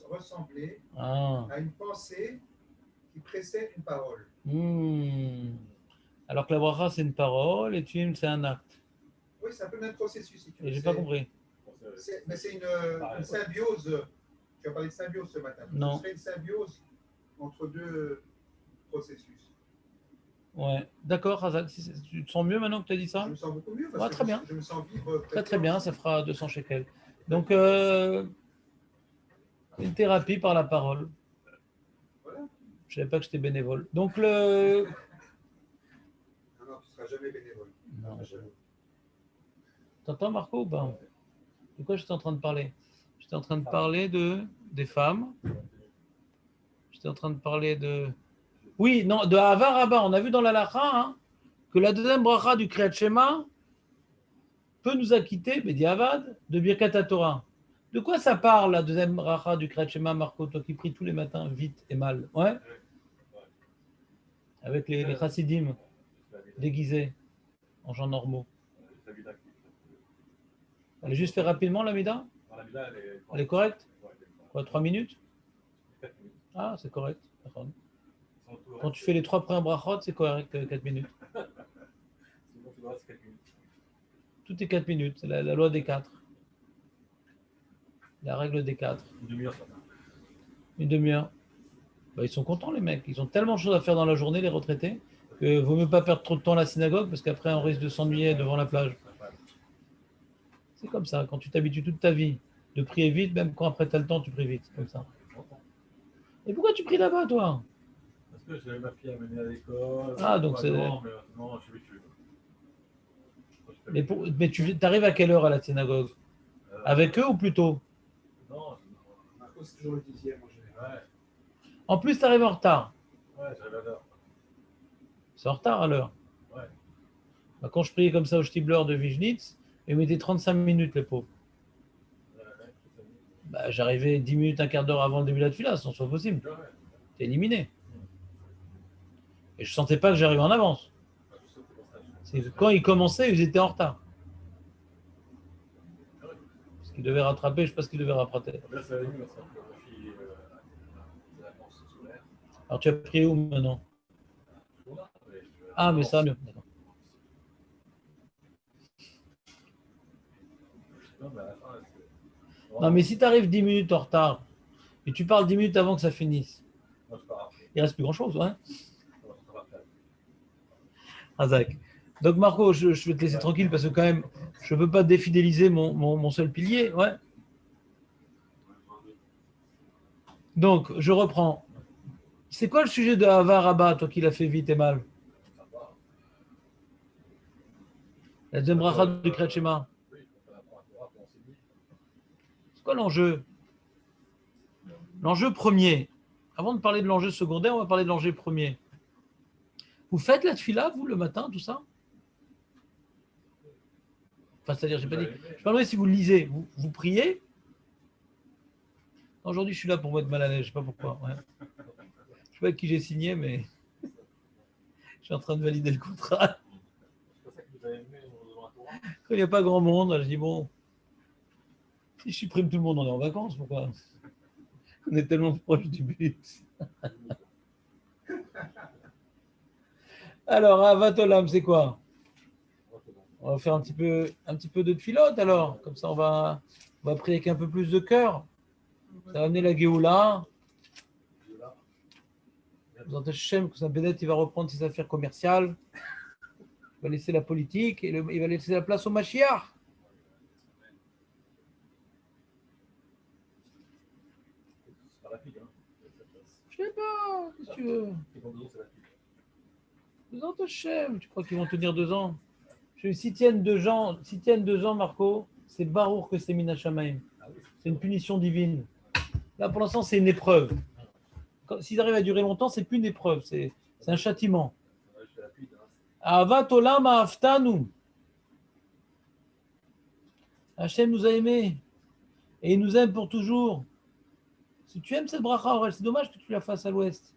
ressembler à une pensée qui précède une parole. Alors que la bracha, c'est une parole et Tuim, c'est un acte. Oui, c'est un peu le même processus. Si tu et j'ai pas compris. Mais c'est une symbiose. Tu as parlé de symbiose ce matin. Non. Ce serait une symbiose entre deux processus. Ouais, d'accord, Razak. Tu te sens mieux maintenant que tu as dit ça? Je me sens beaucoup mieux Ouais, parce que très bien. je me sens vivre Très très bien, ça fera 200 shekels. Donc, une thérapie par la parole. Voilà. Je ne savais pas que j'étais bénévole. Donc, Non, tu ne seras jamais bénévole. Non, t'entends Marco ou pas? De quoi j'étais en train de parler? J'étais en train de parler des femmes. J'étais en train de parler de... Oui, non, de Hava Rabba. On a vu dans la Lacha que la deuxième bracha du Kriyat Shema peut nous acquitter, Bediavad, de Birkat Torah. De quoi ça parle, la deuxième bracha du Kriyat Shema, Marco, toi qui pries tous les matins vite et mal? Ouais? Avec les chassidim déguisés en gens normaux. Elle est juste fait rapidement, la Mida? Elle est correcte? Quoi, 3 minutes? Ah, c'est correct. Quand tu fais les 3 premières brachot, c'est correct, 4 minutes. Tout est 4 minutes, c'est la loi des 4. La règle des 4. Une demi-heure, ça va. Une demi-heure. Bah, ils sont contents, les mecs. Ils ont tellement de choses à faire dans la journée, les retraités, que vaut mieux pas perdre trop de temps à la synagogue, parce qu'après, on risque de s'ennuyer devant la plage. C'est comme ça. Quand tu t'habitues toute ta vie de prier vite, même quand après tu as le temps, tu pries vite. C'est comme ça. Et pourquoi tu pries là-bas, toi? Parce que j'avais ma fille à mener à l'école. Ah, donc c'est... Non, mais non, je suis habitué. Mais tu arrives à quelle heure à la synagogue? Avec eux ou plus tôt? Non, Marco, c'est toujours le 10e en général. ouais. En plus, tu arrives en retard. Ouais, j'arrive à l'heure. C'est en retard à l'heure. Ouais. Bah, quand je priais comme ça au Stibler de Vignitz, ils mettaient 35 minutes, les pauvres. Bah, j'arrivais 10 minutes, un quart d'heure avant le début de la tefila, sans soit possible. T'es éliminé. Et je sentais pas que j'arrivais en avance. Quand ils commençaient, ils étaient en retard. Parce qu'ils devaient rattraper, je ne sais pas ce qu'ils devaient rattraper. Là, ça va mieux, parce que ma fille des vacances scolaires. Alors tu as prié où maintenant? Ah, mais ça va mieux. D'accord. Non, mais si tu arrives 10 minutes en retard et tu parles 10 minutes avant que ça finisse, il ne reste plus grand-chose. Ouais. Razak. Donc Marco, je vais te laisser tranquille parce que quand même, je ne veux pas défidéliser mon seul pilier. Ouais. Donc, je reprends. C'est quoi le sujet de Hava Rabba, toi qui l'as fait vite et mal? La deuxième bracha du Kriyat Shema. C'est quoi l'enjeu? L'enjeu premier. Avant de parler de l'enjeu secondaire, on va parler de l'enjeu premier. Vous faites la tefila, vous, le matin, tout ça? Enfin, c'est-à-dire, j'ai pas dit. Je parlerai si vous le lisez. Vous priez? Aujourd'hui, je suis là pour mettre mal à l'aise, je ne sais pas pourquoi. Ouais. Je ne sais pas avec qui j'ai signé, mais je suis en train de valider le contrat. Quand il n'y a pas grand monde, je dis bon, si je supprime tout le monde, on est en vacances, pourquoi? On est tellement proche du but. Alors, Avatolam, c'est quoi? On va faire un petit peu de filote alors. Comme ça, on va prier avec un peu plus de cœur. Ça va amener la Géoula. Dans Hachem, que Saint Bénet, il va reprendre ses affaires commerciales. Il va laisser la politique et il va laisser la place au Mashiach. Je sais pas, qu'est-ce que tu veux? Dans Hachem, tu crois qu'ils vont tenir 2 ans? Si tiennent 2 ans, Marco, c'est Barour que c'est Mina Shamaim. C'est une punition divine. Là, pour l'instant, c'est une épreuve. S'ils arrivent à durer longtemps, c'est plus une épreuve, c'est un châtiment. Avat olam aftanu. Hachem nous a aimés et il nous aime pour toujours. Si tu aimes cette bracha, Aurel, c'est dommage que tu la fasses à l'ouest.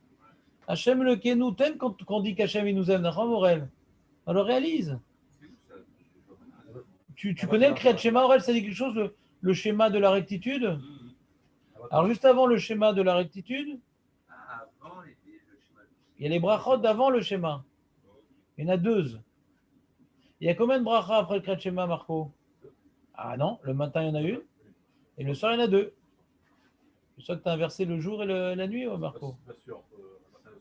Hachem le Kenou, t'aimes quand on dit qu'Hachem il nous aime, Aurel. Alors réalise. Tu connais le Kriyat Shema, Aurel, ça dit quelque chose, le schéma de la rectitude? Alors juste avant le schéma de la rectitude, il y a les brachot d'avant le schéma. Il y en a 2. Il y a combien de brachas après le Kriyat Shema, Marco? Ah non, le matin il y en a 1 et le soir il y en a 2. Je sais que tu as inversé le jour et la nuit, Marco. Pas sûr.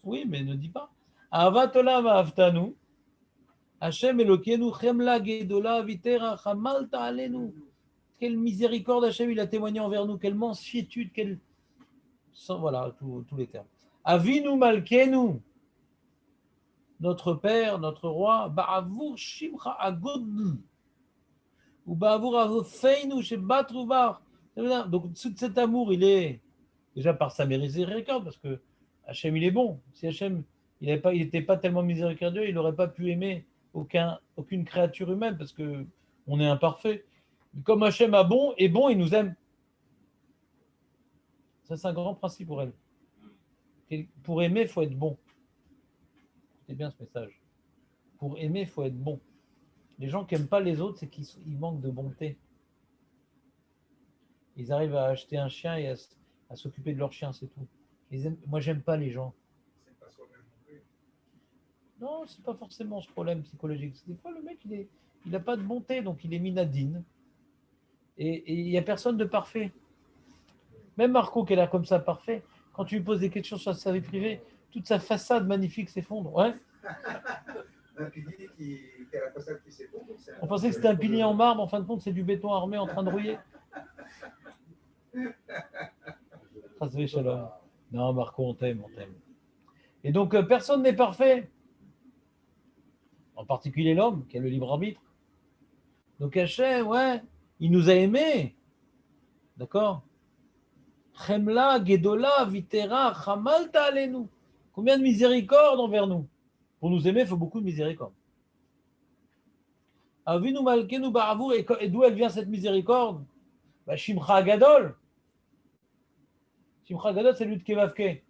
Oui, mais ne dis pas. Avat olam ahavtanu. Hachem Elokeinu chemla gedola vitera chamalta alenu. Quelle miséricorde Hachem il a témoigné envers nous, quelle mansuétude, quelle... Voilà, tous les termes. Avinu malkenu, notre Père, notre Roi, ba'avur shimcha agodl, ou ba'avur avofeinu shebatrubar. Donc tout cet amour, il est déjà par sa miséricorde, parce que Hachem il est bon. Si Hachem il n'était pas tellement miséricordieux, il n'aurait pas pu aimer aucune créature humaine, parce que on est imparfait. Comme Hachem est bon, il nous aime. Ça, c'est un grand principe pour elle. Pour aimer, il faut être bon. C'est bien ce message. Pour aimer, il faut être bon. Les gens qui n'aiment pas les autres, c'est qu'ils manquent de bonté. Ils arrivent à acheter un chien et à s'occuper de leur chien, c'est tout. Moi, j'aime pas les gens. C'est pas soi-même non plus. Non, c'est pas forcément ce problème psychologique. Des fois, le mec, il n'a pas de bonté, donc il est minadine. Et il n'y a personne de parfait. Même Marco, qui est là comme ça, parfait, quand tu lui poses des questions sur sa vie privée, toute sa façade magnifique s'effondre. Ouais. Tu dis qu'il y a la façade qui s'effondre. On pensait que c'était un pilier en marbre, en fin de compte, c'est du béton armé en train de rouiller. Non, Marco, on t'aime, on t'aime. Et donc, personne n'est parfait. En particulier l'homme, qui a le libre arbitre. Donc, Hachem, ouais, il nous a aimés. D'accord? Chemla, Gedola, Vitera, Chamalta alenu. Combien de miséricorde envers nous? Pour nous aimer, il faut beaucoup de miséricorde. Avinu malkenu ba'avour, et d'où elle vient cette miséricorde? Shimcha Gadol. Shimcha Gadol, c'est lui de Kevavke.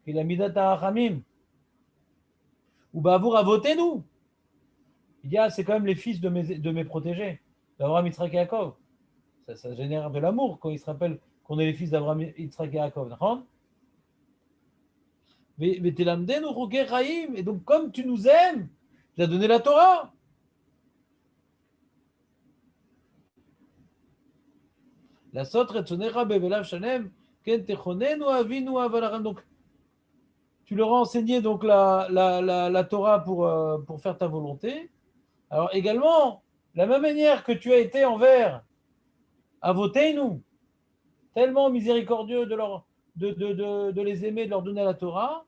Qui est la Midat HaRachamim. Ou ba'avour avotenu. Il dit, c'est quand même les fils de mes protégés, d'Abraham, Yitzhak et Yaakov. Ça génère de l'amour quand il se rappelle qu'on est les fils d'Abraham, Yitzhak et Yaakov. Et donc, comme tu nous aimes, tu as donné la Torah. La sotre tzonecha bevelav shanem ken techonenu avinu avalaram. Donc, tu leur as enseigné donc la Torah pour faire ta volonté. Alors également, la même manière que tu as été envers Avotenu, tellement miséricordieux de les aimer, de leur donner la Torah.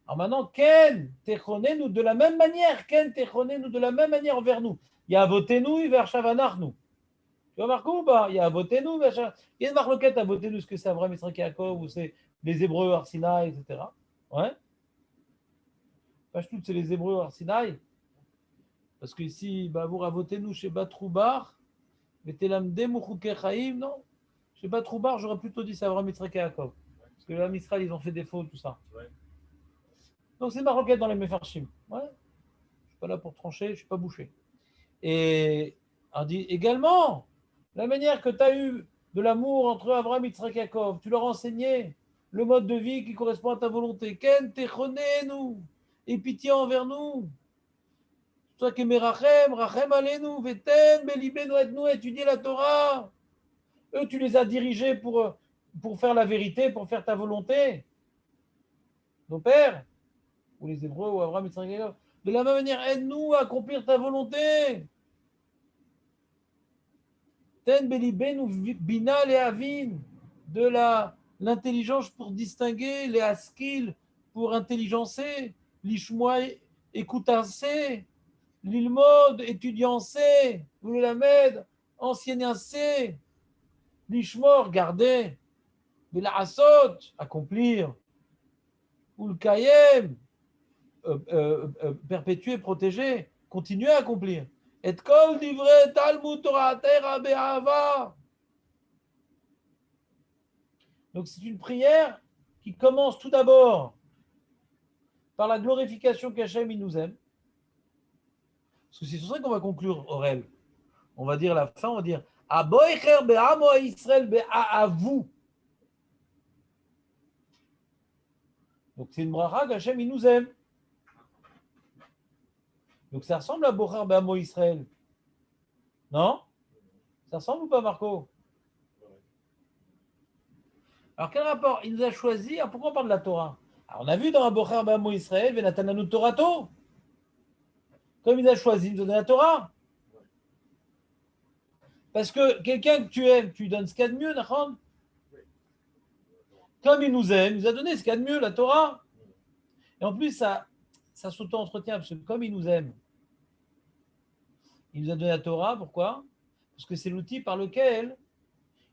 Alors maintenant, Ken techonenu, de la même manière, Ken techonenu, de la même manière envers nous. Il y a Avotenu vers Shavanarnu. Tu vois, Marco, ou pas? Il y a Avotenu vers Shavanarnu. Il y a une marloquette à Avotenu, ce que c'est Abraham, Yitzhak et Yaakov, ou c'est les Hébreux, Arsinaï, etc. Ouais. Pashtout, c'est les Hébreux, Arsinaï. Parce que ici, Bavour Avotenu chez Batroubar, Vetelamde Mouchouke Chaim, non. Chez Batroubar, j'aurais plutôt dit c'est Abraham, Yitzhak et Yaakov. Parce que là, Israël, ils ont fait des fautes, tout ça. Ouais. Donc c'est marocaine dans les Mefarshim. Ouais. Je ne suis pas là pour trancher, je ne suis pas bouché. Et on dit également, la manière que tu as eu de l'amour entre Abraham, Yitzhak et Yaakov, tu leur as enseigné le mode de vie qui correspond à ta volonté. Ken techonenu, et pitié envers nous. Toi qui merachem, rachem alenu, veten, belibenu et nous, étudier la Torah. Eux, tu les as dirigés pour faire la vérité, pour faire ta volonté. Nos pères, ou les Hébreux, ou Abraham, Yitzhak et Yaakov. De la même manière, aide-nous à accomplir ta volonté. Ten belibenu bina le avin, de l'intelligence pour distinguer, les haskil pour intelligencer, l'ishmoa écoutancer, l'ilmod étudiancer, ou le lamed ancienancer, l'ishmor garder, la asot accomplir, ou le kayem perpétuer, protéger, continuer à accomplir. Et kol divrei Talmud Torah be'ahava. Donc c'est une prière qui commence tout d'abord par la glorification qu'Hachem il nous aime. Parce que c'est sur ça qu'on va conclure Aurel. On va dire la fin, on va dire Aboicher be'amo Israël be'ahavu. Donc c'est une bracha qu'Hachem il nous aime. Donc ça ressemble à Bocher be'amo Israël. Non? Ça ressemble ou pas, Marco? Alors, quel rapport? Il nous a choisi. Alors, pourquoi on parle de la Torah? Alors, on a vu dans Abocher Bamo Israël, Venatananu Torato. Comme il a choisi, il nous donne la Torah. Parce que quelqu'un que tu aimes, tu lui donnes ce qu'il y a de mieux, d'accord? Comme il nous aime, il nous a donné ce qu'il y a de mieux, la Torah. Et en plus, ça s'auto-entretient, parce que comme il nous aime, il nous a donné la Torah, pourquoi? Parce que c'est l'outil par lequel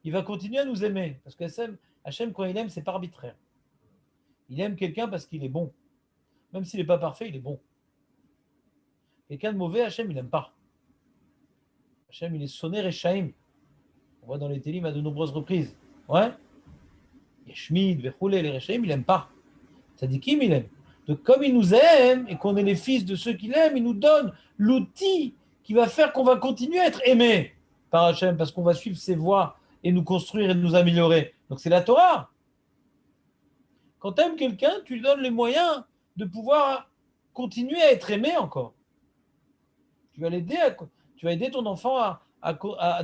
il va continuer à nous aimer. Parce que Hachem, quand il aime, c'est pas arbitraire. Il aime quelqu'un parce qu'il est bon. Même s'il n'est pas parfait, il est bon. Quelqu'un de mauvais, Hachem, il n'aime pas. Hachem, il est sonné Rechaim. On voit dans les Télim à de nombreuses reprises. Ouais. Yeshmid, Vechoulé, les Rechaim, il n'aime pas. Ça dit qui il aime. Donc, comme il nous aime et qu'on est les fils de ceux qu'il aime, il nous donne l'outil qui va faire qu'on va continuer à être aimé par Hachem parce qu'on va suivre ses voies et nous construire et nous améliorer. Donc, c'est la Torah. Quand tu aimes quelqu'un, tu lui donnes les moyens de pouvoir continuer à être aimé encore. Tu vas l'aider, tu vas aider ton enfant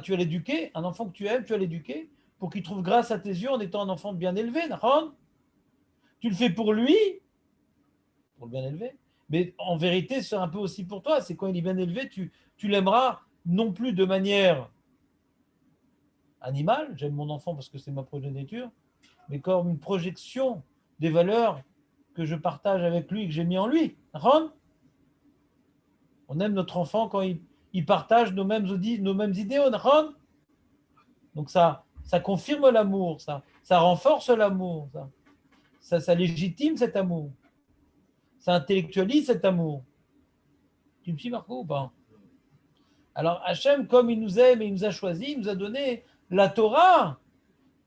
tu vas l'éduquer, un enfant que tu aimes, tu vas l'éduquer pour qu'il trouve grâce à tes yeux en étant un enfant bien élevé. Tu le fais pour lui, pour le bien élever, mais en vérité, c'est un peu aussi pour toi. C'est quand il est bien élevé, tu l'aimeras non plus de manière animale, j'aime mon enfant parce que c'est ma progéniture, mais comme une projection des valeurs que je partage avec lui, que j'ai mis en lui. On aime notre enfant quand il partage nos mêmes idéaux. Donc ça confirme l'amour, ça renforce l'amour, ça légitime cet amour, ça intellectualise cet amour. Tu me suis, Marco, ou pas? Alors Hachem, comme il nous aime et il nous a choisis, il nous a donné la Torah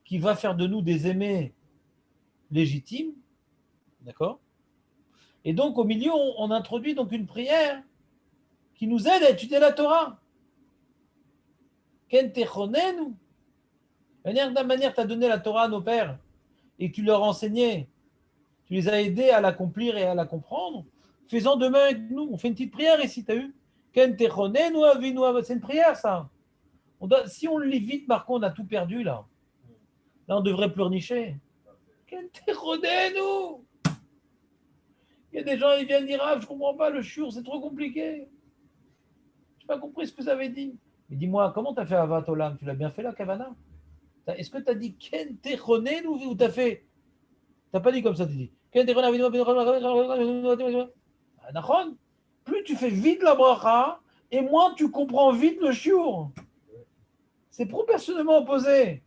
qui va faire de nous des aimés légitimes, d'accord? Et donc au milieu, on introduit donc une prière qui nous aide à étudier la Torah. Ken techonenu. De la manière tu as donné la Torah à nos pères et que tu leur enseignais, tu les as aidés à l'accomplir et à la comprendre, faisons de même avec nous. On fait une petite prière ici, tu as vu? Ken techonenu avinu. C'est une prière, ça. Si on le lit vite, Marco, on a tout perdu, là. Là, on devrait pleurnicher. Ken techonenu. Il y a des gens, ils viennent dire, ah, je ne comprends pas le shur, c'est trop compliqué. Je n'ai pas compris ce que vous avez dit. Mais dis-moi, comment tu as fait Avat Olam? Tu l'as bien fait là, Kavana? Est-ce que tu as dit Ken techonenu ou tu as fait? Tu n'as pas dit comme ça, tu dis. Plus tu fais vite la bracha, et moins tu comprends vite le shiur. C'est proportionnellement opposé.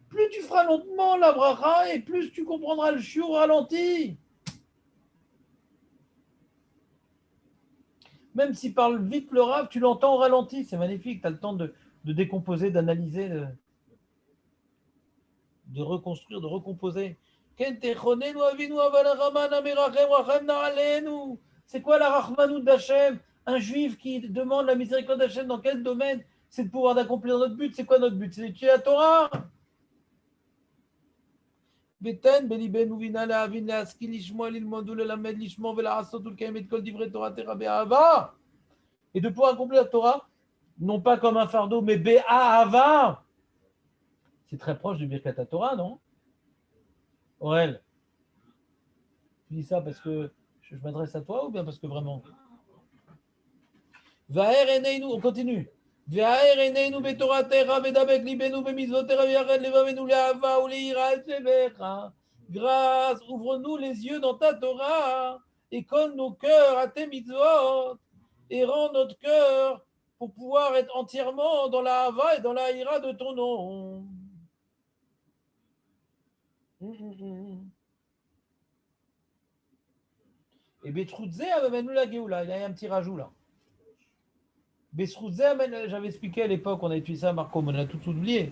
Plus tu feras lentement la bracha, et plus tu comprendras le shiur au ralenti. Même s'il parle vite le Rav, tu l'entends au ralenti. C'est magnifique. Tu as le temps de décomposer, d'analyser, de reconstruire, de recomposer. C'est quoi la Rahmanout d'Hachem? Un juif qui demande la miséricorde d'Hachem dans quel domaine? C'est de pouvoir d'accomplir notre but. C'est quoi notre but? C'est d'étudier la Torah. Et de pouvoir accomplir la Torah, non pas comme un fardeau, mais Be'ahava. C'est très proche du Birkat Torah, non? Aurel, tu dis ça parce que je m'adresse à toi ou bien parce que vraiment? On continue. Grâce, ouvre-nous les yeux dans ta Torah et colle nos cœurs à tes mitzvot et rends notre cœur pour pouvoir être entièrement dans la hava et dans la ira de ton nom. Et Betroudze amène-nous la Géoula. Il y a un petit rajout là. Besrout, j'avais expliqué à l'époque, on a étudié ça, Marco, on a tout oublié.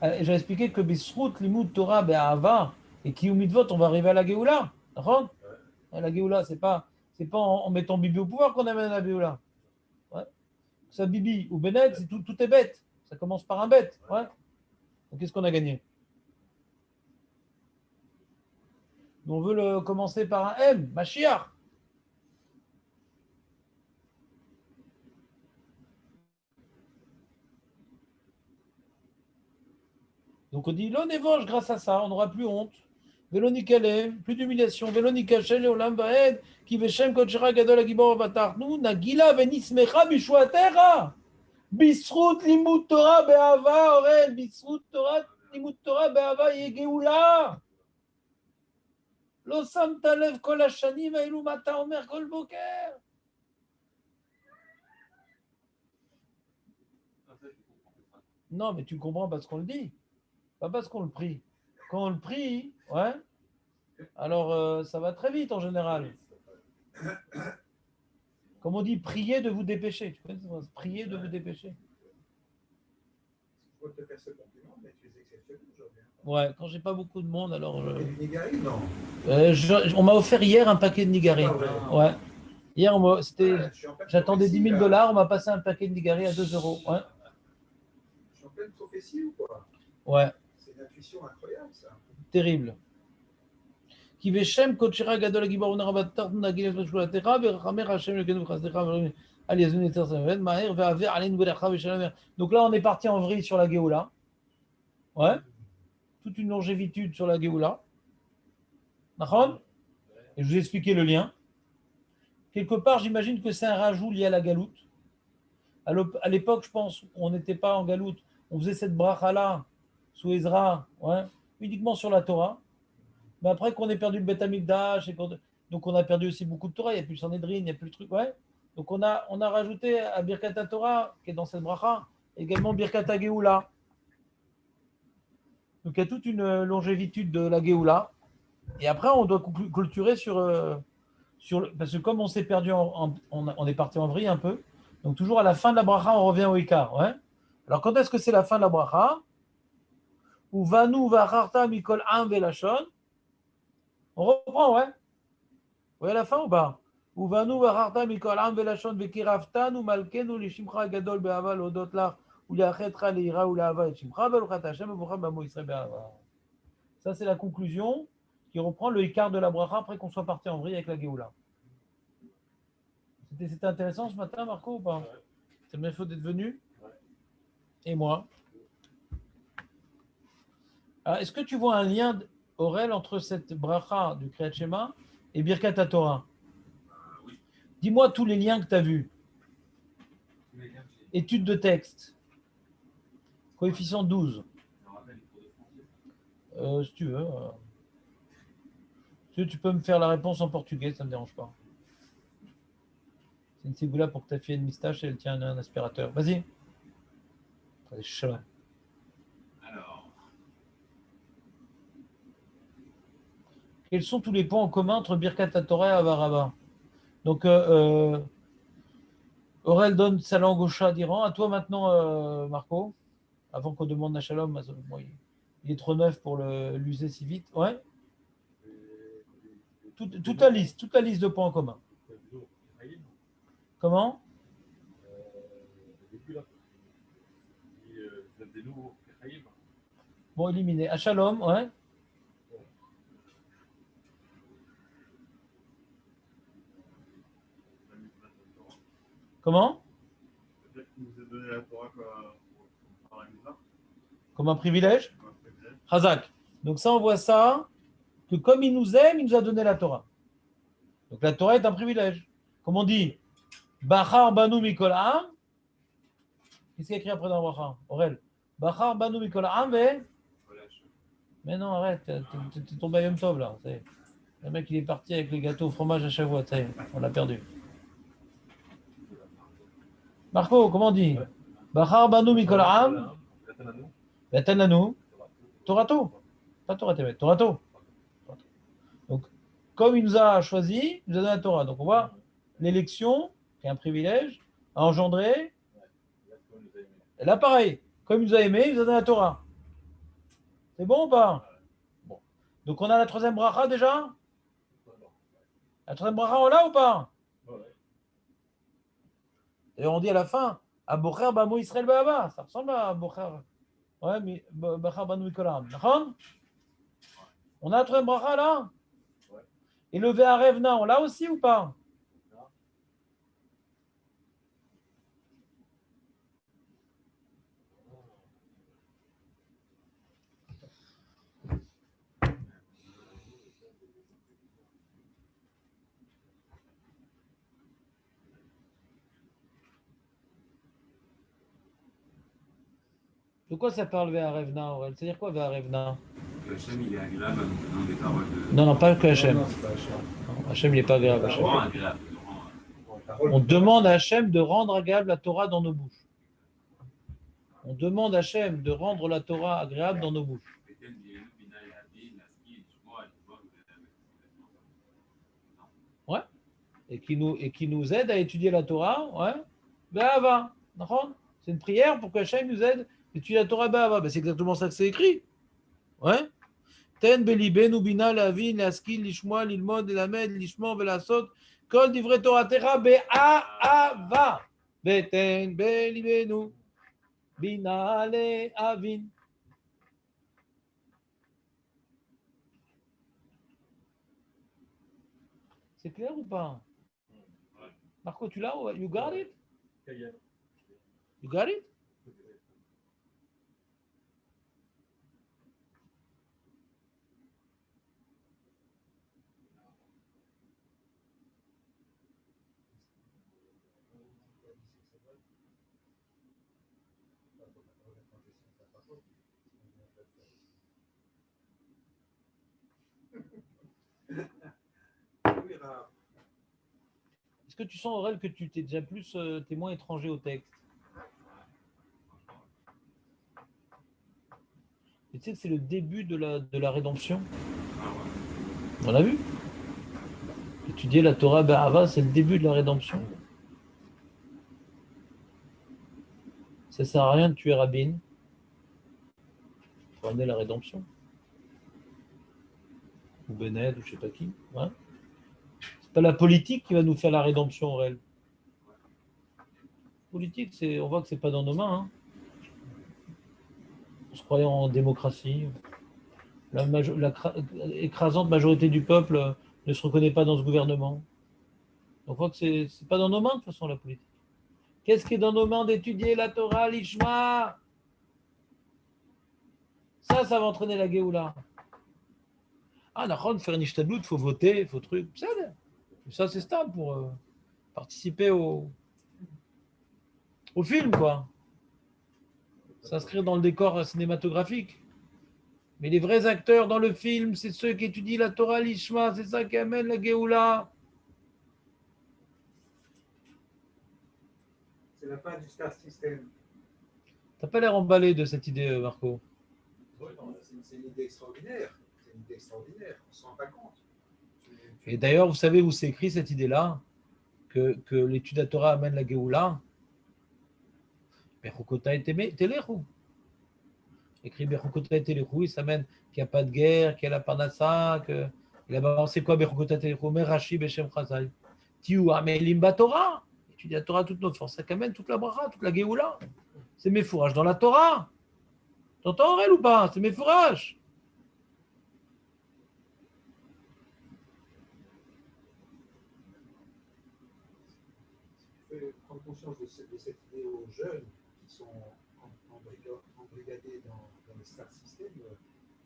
J'avais expliqué que Besrout, Limoud, Torah, Be'ahava, et Kiyumidvot, on va arriver à la Géoula. D'accord? La Géoula, c'est pas en mettant Bibi au pouvoir qu'on amène à la Géoula. Ouais. Ça, Bibi ou Benet, tout est bête. Ça commence par un bête. Ouais. Donc, qu'est-ce qu'on a gagné? On veut commencer par un M, Mashiach. Donc on dit, l'on grâce à ça, on n'aura plus honte. Vélonikalem, plus d'humiliation. Vélonikachel et Olam Vaed, qui veshem kochera gadol agibor vatarnu, nagila venismecha bishuatera. Bisrut limut Torah be'ava, Orel, bisrut Torah, limut Torah be'ava yegeula. Lo samta lev kol hashanim haelu mata omer kol boker. Non, mais tu comprends parce qu'on le dit, pas parce qu'on le prie. Quand on le prie, ouais, alors ça va très vite en général. Comme on dit, priez de vous dépêcher. Tu connais cette phrase? Priez de vous dépêcher. Je peux te faire ce compliment, mais tu es exceptionnel aujourd'hui. Ouais, quand j'ai pas beaucoup de monde, alors. Et du Nigari, non. On m'a offert hier un paquet de Nigari. Ouais. Hier, j'attendais $10,000, on m'a passé un paquet de Nigari à 2 euros. Ouais. Je suis en pleine prophétie ou quoi? Ouais. C'est une intuition incroyable, ça. Terrible. Qui veshem kochira gadol agibor narabatar nagil shulatecha verchamer Hashem lekenu chasdecha al yazun eter samed maher ve'aver aleinu beracha v'shalom. Donc là, on est parti en vrille sur la Géoula. Ouais. Toute une longévitude sur la Géoula. D'accord? Et je vous ai expliqué le lien. Quelque part, j'imagine que c'est un rajout lié à la galoute. À l'époque, je pense, on n'était pas en galoute. On faisait cette bracha-là, sous Ezra, ouais, uniquement sur la Torah. Mais après qu'on ait perdu le Beth Amikdash, donc on a perdu aussi beaucoup de Torah, il n'y a plus le Sanhedrin, il n'y a plus le truc, ouais. Donc on a rajouté à Birkat Torah, qui est dans cette bracha, également Birkat Géoula. Donc il y a toute une longévitude de la Géoula. Et après, on doit clôturer parce que comme on s'est perdu, on est parti en vrille un peu. Donc toujours à la fin de la bracha, on revient au Ikar. Ouais. Alors quand est-ce que c'est la fin de la bracha? Ou vanu vacharta mikol am velashon. On reprend, ouais. Vous voyez la fin ou pas? Ou vanu vacharta mikol am velashon vekiraftanu malkenu lishimcha gadol be'ava lodot lach ou liachetra leira ou le'ava et shimcha beluchat Hashem bevucha bamo Yisrael be'ava. Ça c'est la conclusion qui reprend le Ikar de la bracha après qu'on soit parti en vrille avec la Géoula. C'était intéressant ce matin, Marco, ou pas? C'est bien fait d'être venu. Et moi. Alors, est-ce que tu vois un lien, Aurel, entre cette bracha du Kriyat Shema et Birkat Torah? Oui. Dis-moi tous les liens que tu as vus. Étude de texte. Coefficient 12. Si tu veux. Tu peux me faire la réponse en portugais, ça ne me dérange pas. C'est une ciboula pour que ta fille ait une moustache et elle tient un aspirateur. Vas-y. Alors. Quels sont tous les points en commun entre Birkat Torah et Avaraba? Donc, Aurel donne sa langue au chat d'Iran. À toi maintenant, Marco, avant qu'on demande à Shalom. Il est trop neuf pour l'user si vite. Ouais. Toute la liste de points en commun. Comment? Bon, éliminé. À Shalom, ouais. Comment? Peut-être qu'il nous a donné la Torah comme un privilège. Chazak. Donc ça, on voit ça, que comme il nous aime, il nous a donné la Torah. Donc la Torah est un privilège. Comme on dit, Bachar Banu Mikol Am. Qu'est-ce qu'il y a écrit après dans Bachar? Aurel. Bachar Banu Mikol Am, mais non, arrête, t'es tombé à Yom Tov là. Le mec, il est parti avec les gâteaux au fromage à chaque fois. On l'a perdu. Marco, comment on dit? Bachar Banu Mikol Am. Betananu. Torato. Pas Toratemet, Torato. Donc, comme il nous a choisi, il nous a donné la Torah. Donc, on voit l'élection, qui est un privilège, a engendré. Et là, pareil. Comme il nous a aimé, il nous a donné la Torah. C'est bon ou pas? Bon. Donc, on a la troisième bracha déjà? La troisième bracha, on l'a ou pas? Et on dit à la fin, à Bocher Bamo Israël Be'ava. Ça ressemble à Bocher. Ouais, mais Bocher Banu Mikolam. D'accord? On a la troisième bracha là? Et le Ve'arevna, on l'a aussi ou pas? De quoi ça parle Ve'arevna, Aurel? C'est-à-dire quoi Ve'arevna? Que Hachem, il est agréable en nous donnant des paroles de. Non, non, pas que Hachem. Non, c'est pas Hachem. Non, Hachem, il n'est pas agréable. De Hachem. rend agréable. Parole On de demande à Hachem de rendre agréable la Torah dans nos bouches. On demande à Hachem de rendre la Torah agréable dans nos bouches. Ouais. Et qui nous aide à étudier la Torah. Ouais. Be'ava. D'accord? C'est une prière pour que Hachem nous aide à étudier la Torah Be'ava. Ben, c'est exactement ça que c'est écrit. Ouais. Ten belibenu bina lavin laskil lishmoa lilmod lamed lishmor velasot kol divrei toratera be'ava. Ten belibenu bina leavin. C'est clair ou pas? Marco, tu l'as? You got it? You got it? Est-ce que tu sens, Aurel, que tu t'es déjà plus témoin étranger au texte? Et tu sais que c'est le début de la rédemption. On l'a vu. Étudier la Torah Be'ava, c'est le début de la rédemption. Ça ne sert à rien de tuer Rabin pour amener la rédemption. Ou Bennett, ou je ne sais pas qui. Ouais. C'est pas la politique qui va nous faire la rédemption, Aurel. Politique, on voit que c'est pas dans nos mains. Hein. On se croyait en démocratie. L'écrasante majorité du peuple ne se reconnaît pas dans ce gouvernement. Donc on voit que c'est pas dans nos mains de toute façon la politique. Qu'est-ce qui est dans nos mains d'étudier la Torah, l'Ishma? Ça va entraîner la Géoula. Ah, d'accord, faire une ishtadlout, il faut voter, il faut truc. Ça, c'est stable pour participer au film, quoi. S'inscrire dans le décor cinématographique. Mais les vrais acteurs dans le film, c'est ceux qui étudient la Torah, l'Ishma, c'est ça qui amène la Géoula. C'est la fin du star system. T'as pas l'air emballé de cette idée, Marco. Oui, c'est une idée extraordinaire. C'est une idée extraordinaire. On ne se rend pas compte. Et d'ailleurs, vous savez où c'est écrit cette idée-là, que l'étude de la Torah amène la Géoula? Bechukota et Telechu. Écrit Bechukota et Telechu, il s'amène qu'il n'y a pas de guerre, qu'il y a la Parnassa, que. Et là-bas, c'est quoi Bechukota et Telechu? Merashi Beshem Chazal. Tiu Amelim Batorah. Étudier la Torah toute notre force, ça amène toute la bracha, toute la Géoula. C'est mes fourrages dans la Torah. T'entends, Aurel, ou pas? C'est mes fourrages. Prendre conscience de cette idée aux jeunes qui sont embrigadés dans le star system,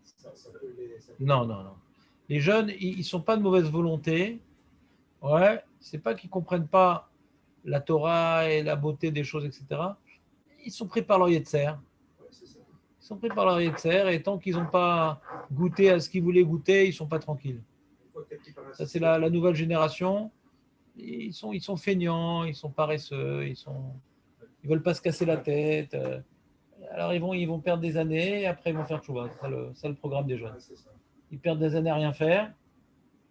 ça peut les. Non. Les jeunes, ils ne sont pas de mauvaise volonté. Ouais, c'est pas qu'ils ne comprennent pas la Torah et la beauté des choses, etc. Ils sont pris par leur Yetzer. Ouais, c'est ça. Ils sont pris par leur Yetzer et tant qu'ils n'ont pas goûté à ce qu'ils voulaient goûter, ils ne sont pas tranquilles. Ça, c'est la nouvelle génération. Ils sont feignants, ils sont paresseux, ils veulent pas se casser la tête. Alors ils vont perdre des années et après ils vont faire tchouva. C'est le programme des jeunes. Ouais, Ils perdent des années à rien faire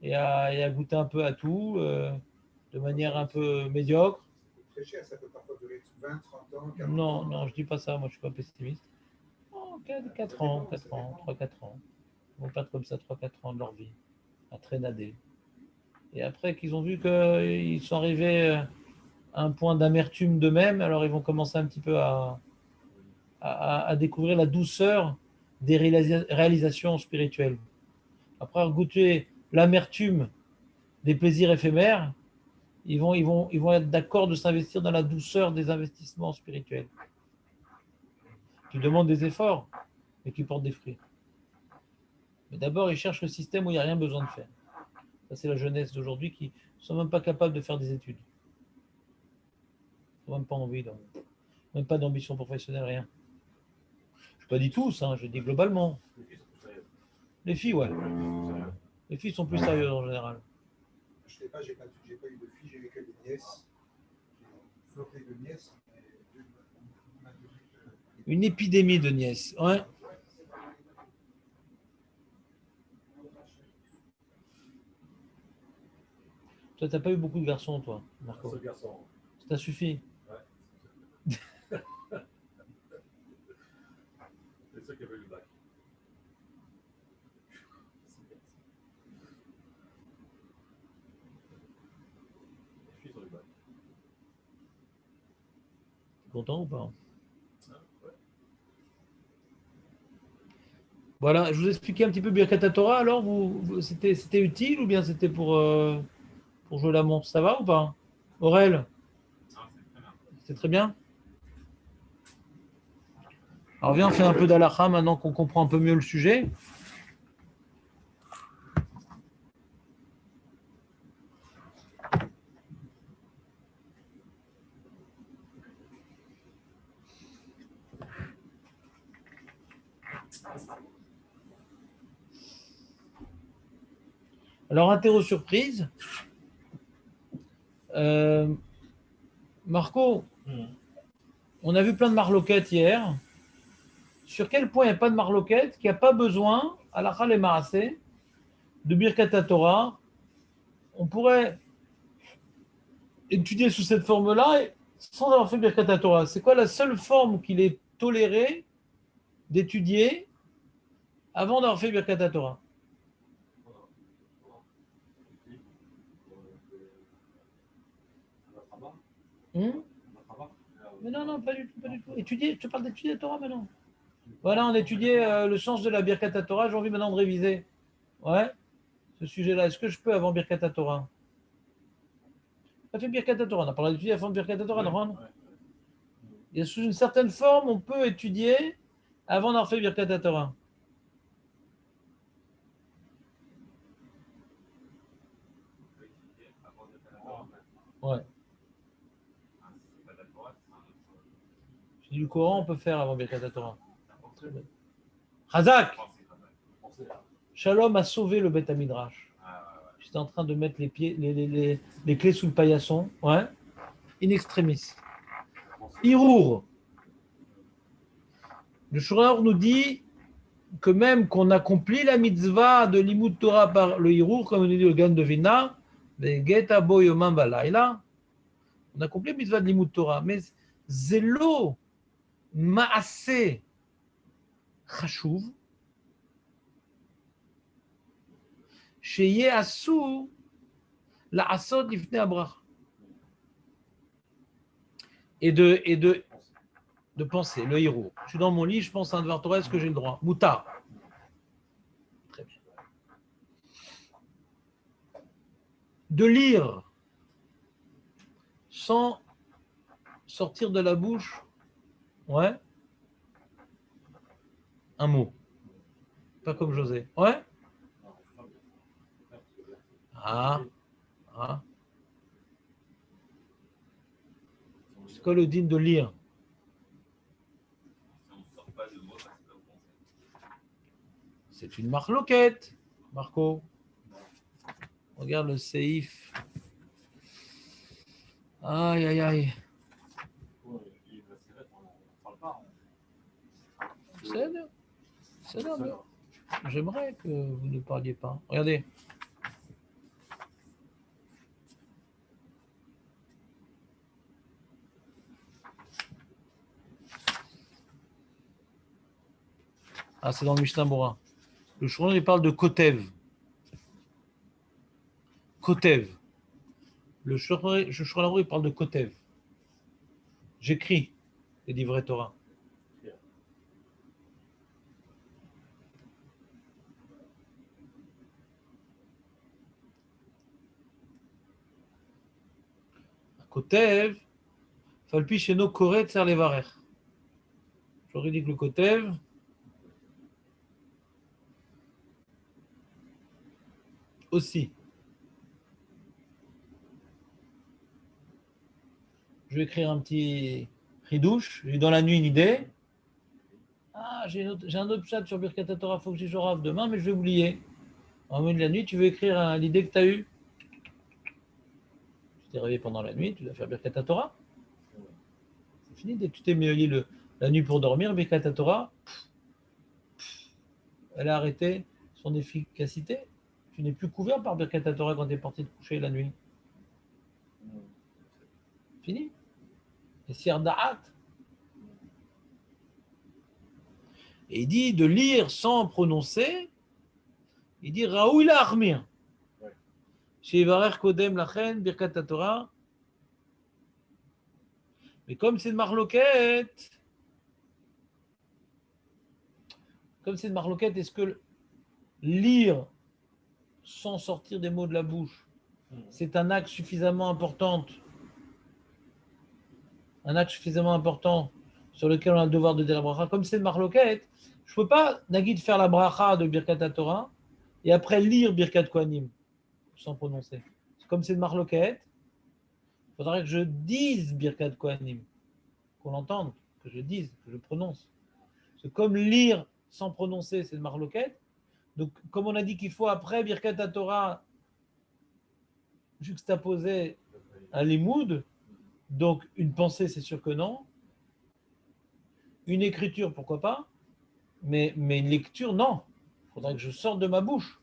et à goûter un peu à tout de manière un peu médiocre. Très cher, ça peut parfois durer 20, 30 ans, 40 ans. Non, je dis pas ça, moi je suis pas pessimiste. Oh, 4 ans, 3-4 ans. Ils vont perdre comme ça 3-4 ans de leur vie à traînader. Et après qu'ils ont vu qu'ils sont arrivés à un point d'amertume d'eux-mêmes, alors ils vont commencer un petit peu à découvrir la douceur des réalisations spirituelles. Après avoir goûté l'amertume des plaisirs éphémères, ils vont être d'accord de s'investir dans la douceur des investissements spirituels. Qui demandent des efforts, mais qui portent des fruits. Mais d'abord, ils cherchent le système où il n'y a rien besoin de faire. Ça, c'est la jeunesse d'aujourd'hui qui ne sont même pas capables de faire des études. Ils n'ont même pas envie, même pas d'ambition professionnelle, rien. pas dit tous, hein, je dis globalement. Les filles, ouais. Les filles sont plus sérieuses en général. Je sais pas, j'ai pas eu de filles, j'ai eu que des nièces. J'ai flotté de nièces. Mais on a donné que- Une épidémie de nièces. Ouais. Toi, t'as pas eu beaucoup de garçons, toi, Marco. seul garçon. Ça t'a suffi. C'est ceux qui avaient eu le bac. Les filles ont eu le bac. T'es content ou pas? Ah, ouais. Voilà, je vous expliquais un petit peu Birkat Torah. Alors, c'était utile ou bien c'était pour jouer la montre? Ça va ou pas? Aurel, Non, c'est très bien. c'est très bien. Alors, viens, on fait un peu d'halakha maintenant qu'on comprend un peu mieux le sujet. Alors, interro surprise. Marco, on a vu plein de marloquettes hier. Sur quel point il n'y a pas de marloquette, qu'il n'y a pas besoin, à la Chal et Maaseh, de Birkat Torah. On pourrait étudier sous cette forme-là sans avoir fait Birkat Torah. C'est quoi la seule forme qu'il est toléré d'étudier avant d'avoir fait Birkat Torah? Mais non, non, pas du tout, pas du tout. Étudier, je te parle d'étudier la Torah maintenant. Voilà, on étudiait le sens de la Birkat Torah. J'ai envie maintenant de réviser. Ouais, ce sujet-là. Est-ce que je peux avant Birkat Torah? On a fait Birkat Torah. On a parlé d'étudier avant Birkat Torah, non? Et sous une certaine forme, on peut étudier avant d'avoir fait Birkat Torah. Ouais. Je dis du Coran, on peut faire avant Birkat Torah. Razak! Shalom a sauvé le Beth Midrash. J'étais en train de mettre les clés sous le paillasson. Ouais. In extremis. Hirour. Le Shuror nous dit que même qu'on accomplit la mitzvah de l'Imut Torah par le Hirour, comme nous dit le Gan de Vina, on accomplit la mitzvah de l'Imut Torah, mais zélo maase chashuv sheye asu la asod lifnei abrach. Et de penser, le Hirour. Je suis dans mon lit, je pense à un devoir Torah, est-ce que j'ai le droit? Moutar. Très bien. De lire sans sortir de la bouche, ouais, un mot. Pas comme José. Ouais? Ah. C'est quoi le digne de lire? C'est une marloquette, Marco. Regarde le séif. Aïe, aïe, aïe. C'est là, mais j'aimerais que vous ne parliez pas. Regardez. Ah, c'est dans le Mishnah Bora. Le Shouron, il parle de Kotev. Kotev. Le Shouron, il parle de Kotev. J'écris les livrets Torah. Kotev, Falpi Sheno Koret Ser Levarer. J'aurais dit que le Kotev, aussi. Je vais écrire un petit ridouche. J'ai dans la nuit une idée. Ah, j'ai un autre chat sur Birkat Torah, il faut que j'y joue demain, mais je vais oublier. En milieu de la nuit, tu veux écrire l'idée que tu as eue. Tu t'es réveillé pendant la nuit, tu dois faire Birkat Torah. C'est fini, dès que tu t'es mis au lit la nuit pour dormir, Birkat Torah, elle a arrêté son efficacité. Tu n'es plus couvert par Birkat Torah quand tu es parti te coucher la nuit. Fini. Et Sir Da'at. Et il dit de lire sans prononcer, il dit Raoui la Armir. Chez Varer Kodem Lachen, Birkat Torah. Mais comme c'est de marloquette, est-ce que lire sans sortir des mots de la bouche, c'est un acte suffisamment important, sur lequel on a le devoir de dire la bracha. Comme c'est de marloquette, je ne peux pas, Nagid, faire la bracha de Birkat Torah et après lire Birkat Kohanim sans prononcer. Comme c'est de marloquette, il faudrait que je dise Birkat Kohanim, qu'on l'entende, que je dise, que je prononce. C'est comme lire sans prononcer, c'est de marloquette. Donc, comme on a dit qu'il faut après Birkat Torah juxtaposer un limoud, donc une pensée, c'est sûr que non. Une écriture, pourquoi pas. Mais une lecture, non. Il faudrait que je sorte de ma bouche.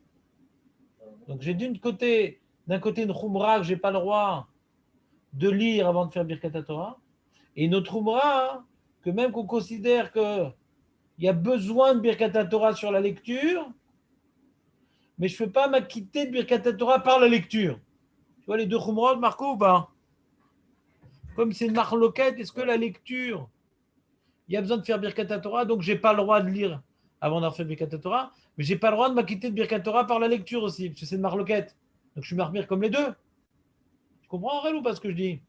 Donc j'ai d'un côté une khumra que je n'ai pas le droit de lire avant de faire Birkat Torah, et une autre khumra que même qu'on considère qu'il y a besoin de Birkat Torah sur la lecture, mais je ne peux pas m'acquitter de Birkat Torah par la lecture. Tu vois les deux khumrot, Marco, ou pas? Comme c'est une marloquette, est-ce que la lecture, il y a besoin de faire Birkat Torah, donc je n'ai pas le droit de lire avant d'avoir fait Birkat Torah, mais je n'ai pas le droit de m'acquitter de Birkat Torah par la lecture aussi, parce que c'est une marloquette. Donc je suis marmire comme les deux. Tu comprends, Aurel, ou pas ce que je dis?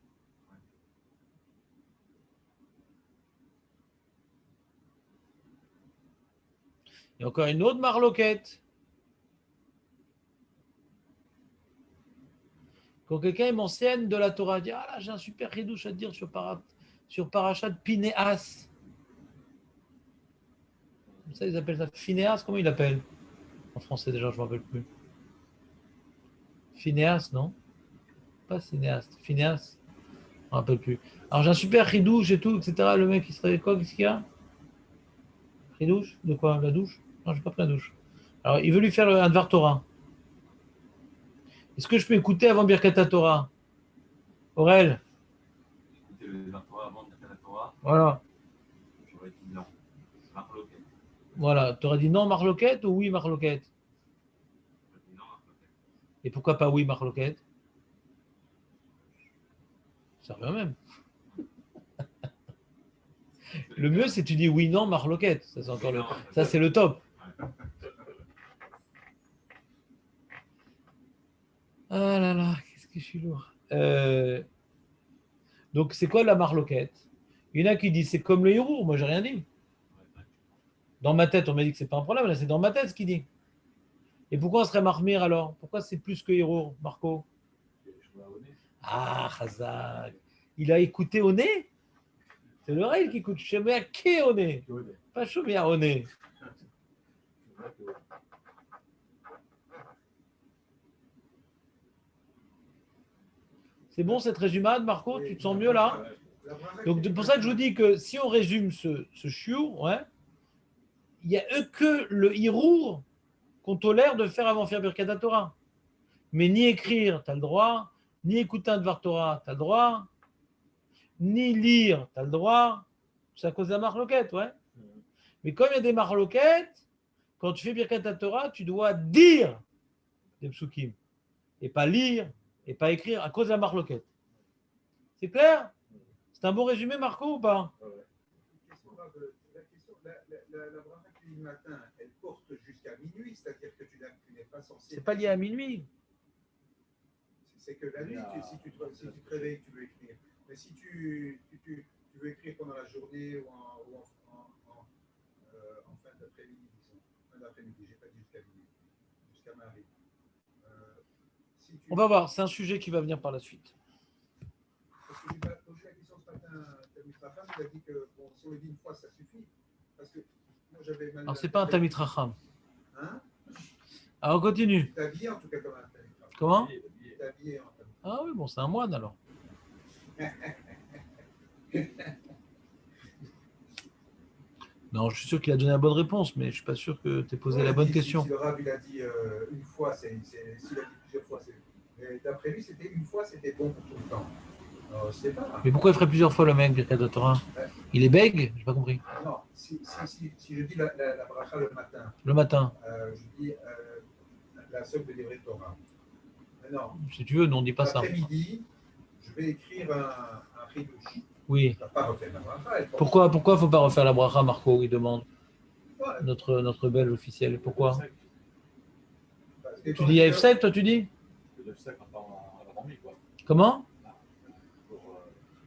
Il y a encore une autre marloquette. Quand quelqu'un m'enseigne de la Torah, dit ah là, j'ai un super ridouche à te dire sur Parashat Pinéas. Ça, ils appellent ça Phinéas, comment ils l'appellent? En français, déjà, je ne me rappelle plus. Phinéas, non? Pas cinéaste. Phinéas, je ne me rappelle plus. Alors, j'ai un super ridouche et tout, etc. Le mec, il serait quoi? Qu'est-ce qu'il y a? Ridouche? De quoi? La douche? Non, je n'ai pas pris la douche. Alors, il veut lui faire un Dvar Torah. Est-ce que je peux écouter avant Birkat Torah? Aurel? Écoutez le Dvar Torah avant de faire la Torah, Voilà. j'aurais dit non. Marloquette. Voilà. Tu aurais dit non, marloquette ou oui, marloquette? J'aurais dit non, Marloquette. Et pourquoi pas oui, marloquette? Ça revient même. Le mieux, c'est que tu dis oui, non, marloquette. Ça, c'est encore ça, c'est le top. Ah là là, qu'est-ce que je suis lourd. Donc, c'est quoi la marloquette? Il y en a qui disent c'est comme le héros. Moi, j'ai rien dit. Dans ma tête, on m'a dit que c'est pas un problème. Là, c'est dans ma tête ce qu'il dit. Et pourquoi on serait marmire alors? Pourquoi c'est plus que héros, Marco? Ah, Khazak. Il a écouté au nez? C'est l'oreille qui écoute. Chemer qui au nez? Pas Chemer au nez. C'est bon cette résumade, Marco? Tu te sens mieux là? Donc c'est pour ça que je vous dis que si on résume ce chiour, ouais, il n'y a que le hirour qu'on tolère de faire avant faire Birkat Torah. Mais ni écrire, tu as le droit, ni écouter un Dvar Torah, tu as le droit, ni lire, tu as le droit. C'est à cause de la marloquette, ouais. Mais comme il y a des marloquettes, quand tu fais Birkat Torah, tu dois dire des psukim. Et pas lire, et pas écrire, à cause de la marloquette. C'est clair? C'est un bon résumé, Marco, ou pas? La bracha du matin, elle porte jusqu'à minuit, c'est-à-dire que tu n'es pas censé. C'est pas lié à minuit. C'est que la nuit, si tu te réveilles, tu veux écrire. Mais si tu veux écrire pendant la journée ou en fin d'après-midi, disons. Fin d'après-midi, je n'ai pas dit jusqu'à minuit, jusqu'à Marie. On va voir, c'est un sujet qui va venir par la suite. Parce que j'ai posé la question ce matin à Tammy Faham, il a dit que bon, si on le dit une fois, ça suffit. Parce que Moi, j'avais mal. Alors, c'est pas un Talmid Chacham. Hein? Alors, on continue. Tu habillé en tout cas comme un Talmid Chacham. Comment? Tu habillé en Talmid Ah oui, bon, c'est un moine alors. Non, je suis sûr qu'il a donné la bonne réponse, mais je suis pas sûr que tu aies posé la bonne question. Si le Rav il a dit une fois, s'il a dit plusieurs fois, mais d'après lui, c'était une fois, c'était bon pour tout le temps. Je sais pas. Mais pourquoi il ferait plusieurs fois le mec, Birkat Torah? Il est bègue? J'ai pas compris. Non, si je dis la bracha le matin, Le matin. je dis la seule de livrer Torah. Non. Si tu veux, non, on dit pas ça. L'après-midi, je vais écrire un chidouche. Oui. Tu vas pas refaire la bracha. Pourquoi il ne faut pas refaire la bracha, Marco? Il demande. Ouais. Notre belge officiel. Pourquoi? Parce que Tu dis AF7, toi tu dis? Comment?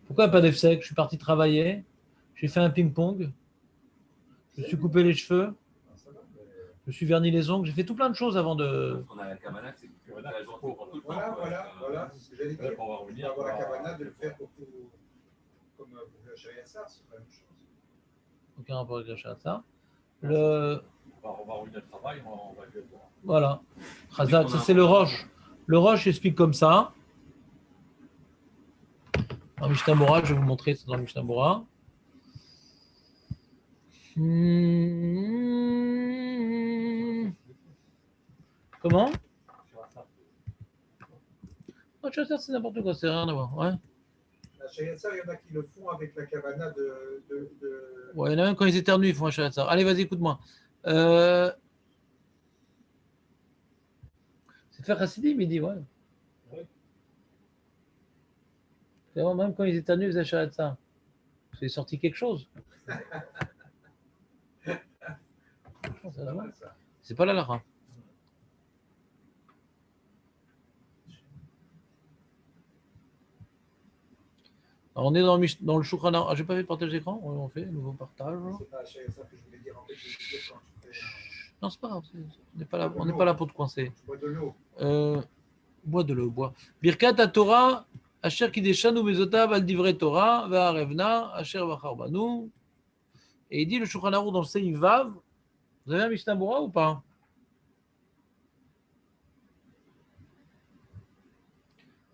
Pourquoi pas d'F-Sec? Je suis parti travailler, j'ai fait un ping-pong, je me suis coupé les cheveux, je me suis verni les ongles, j'ai fait tout plein de choses avant de... On a la Kavana, c'est que la journée pour tout le temps. Voilà, c'est ce que j'allais dire. On va revenir. Avoir la Kavana, de le faire pour tout, comme pour le Shariassar, c'est la même chose. Aucun rapport avec la chasse. On va revenir au travail, on va le voir. Voilà. Chazal, ça c'est le Roche. Le Roche explique comme ça. Dans Mishnah Bora, je vais vous montrer, c'est dans le Mishnah Bora. Comment? Non, chasseur, c'est n'importe quoi, c'est rien à voir. Ouais. La Shariassar, il y en a qui le font avec la Kavana de... Ouais, il y en a même quand ils éternuent, ils font un chasseur. Allez, vas-y, écoute-moi. C'est faire Chassidim, il dit, ouais. C'est vraiment, même quand ils éternuent, ils achètent ça. C'est sorti quelque chose. C'est pas la lara. Alors, on est dans le Shulchan Aruch. Ah, j'ai pas fait de partage d'écran. On fait nouveau partage. C'est pas ça que je voulais dire. En fait, je voulais dire quand tu fais Non, c'est pas grave. On n'est pas là pour te coincer. bois de l'eau. Bois de l'eau, bois. Birkat Torah, Asher Kideshanu Mezotav al Divrei Torah, Ve'arevna, Asher Vacharbanu. Et il dit le Shulchan Aruch dans le Seif Vav. Vous avez un Mishnah Bora ou pas?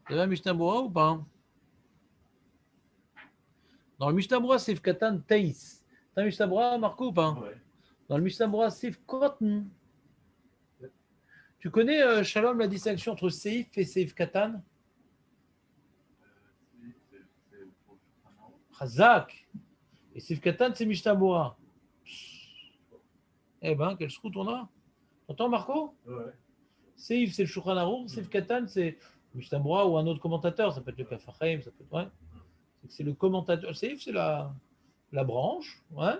Vous avez un Mishnah Bora ou pas? Dans le Mishnah Bora, Seif Katan Teis. T'as un Mishnah Bora, Marco, ou pas? Ouais. Dans le Mishnah Bora, Seif Kotn. Tu connais, Shalom, la distinction entre Seif et Seif Katan? Chazak. Et Seif Katan, c'est Mishnah Bora. Eh ben, quel scout on a? T'entends, Marco? Ouais. Seif, c'est le Shulchan Aruch. Seif Katan, c'est Mishnah Bora ou un autre commentateur. Ça peut être le Kaf HaChaim, ça peut être... Ouais. C'est le commentateur. Seif, c'est la branche. Ouais.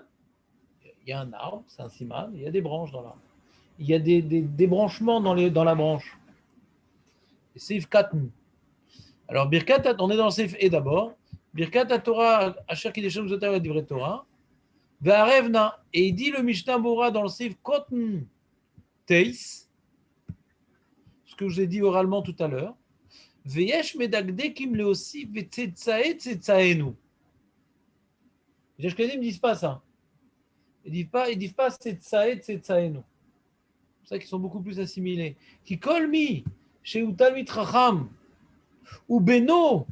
Il y a un arbre, c'est un siman. Il y a des branches dans l'arbre. Il y a des branchements dans la branche. Et Seif Katan. Alors, Birkat, on est dans le Seif E d'abord. Birkat Torah, Asher Kideshanu Mezotav al Divrei Torah. Ve'arevna, et il dit le Mishnah Bora dans le Seif Kotn Teis, ce que je vous ai dit oralement tout à l'heure. Ve'yesh medagdekim leosif ve'tzetzae tzetzaenu. Les Ashkenazim ne disent pas ça. Ils disent pas tzetzae tzetzaenu. C'est ça qu'ils sont beaucoup plus assimilés. Ki kol mi shehu talmid chacham ou beno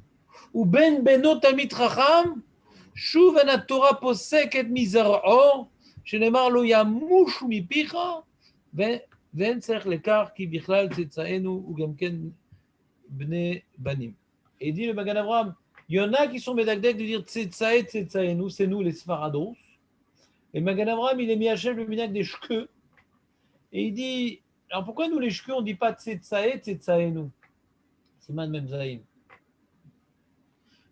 ou ben beno talmid chacham שוב אין התורה פוסקת מזרעו, שנאמר לו ימוש מפיך, ואין צריך לכך כי בכלל צאצאינו וגם כן בני בנים. Et dit le Magan Avraham, il y en a qui sont médagdèques de dire tsetsa'e, tsetsa'enu, c'est nous les Sfarados. Et Magan Avraham, il est mis à chef le minac des shkeux. Et il dit, alors pourquoi nous les shkeux, on ne dit pas tsetsa'e, tsetsa'enu? C'est man même zaïm.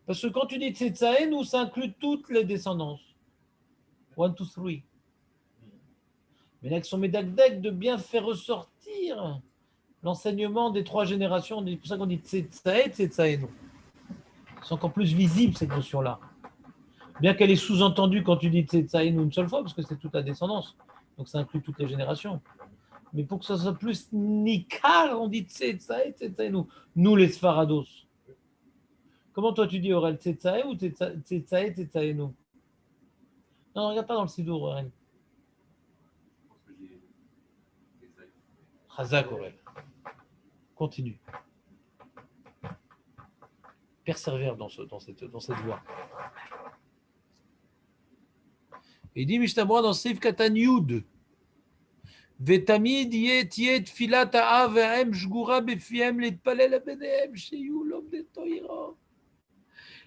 Parce que quand tu dis Tsetsaenu, ça inclut toutes les descendances. 1, 2, 3. Mais il y en a qui sont médagdèques de bien faire ressortir l'enseignement des 3 générations. C'est pour ça qu'on dit Tsetsae, Tsetsaenu. C'est encore plus visible cette notion-là. Bien qu'elle est sous-entendue quand tu dis Tsetsaenu une seule fois, parce que c'est toute la descendance. Donc ça inclut toutes les générations. Mais pour que ça soit plus nikar, on dit Tsetsae, Tsetsaenu. Nous les Sfarados. Comment toi tu dis Aurel, Tsetsae ou Tsetsae, Tsetsaenu? Non, regarde pas dans le Sidour, Aurel. Chazak Aurel. Continue. Persévère dans cette voie. Il dit Mishtabra dans Seif Katan Yud. ותמיד תהיה תפילת האב והאם שגורה בפיהם להתפלל לבניהם שיהיו לומדי תורה.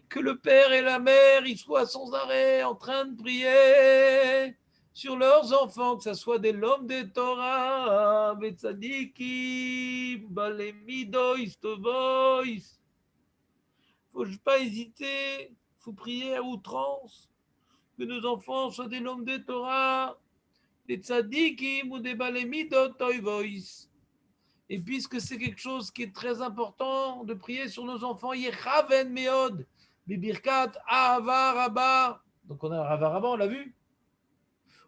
Que le père et la mère ils soient sans arrêt en train de prier sur leurs enfants, que ce soit des lomdei Torah, betzadikim, balemidois, tovois. Faut pas hésiter, faut prier à outrance que nos enfants soient des lomdei Torah, des tzadikim ou des balemidot toivois. Et puisque c'est quelque chose qui est très important de prier sur nos enfants, yechaven meod, bibirkat ahava rabba. Donc on a ahava rabba, on l'a vu.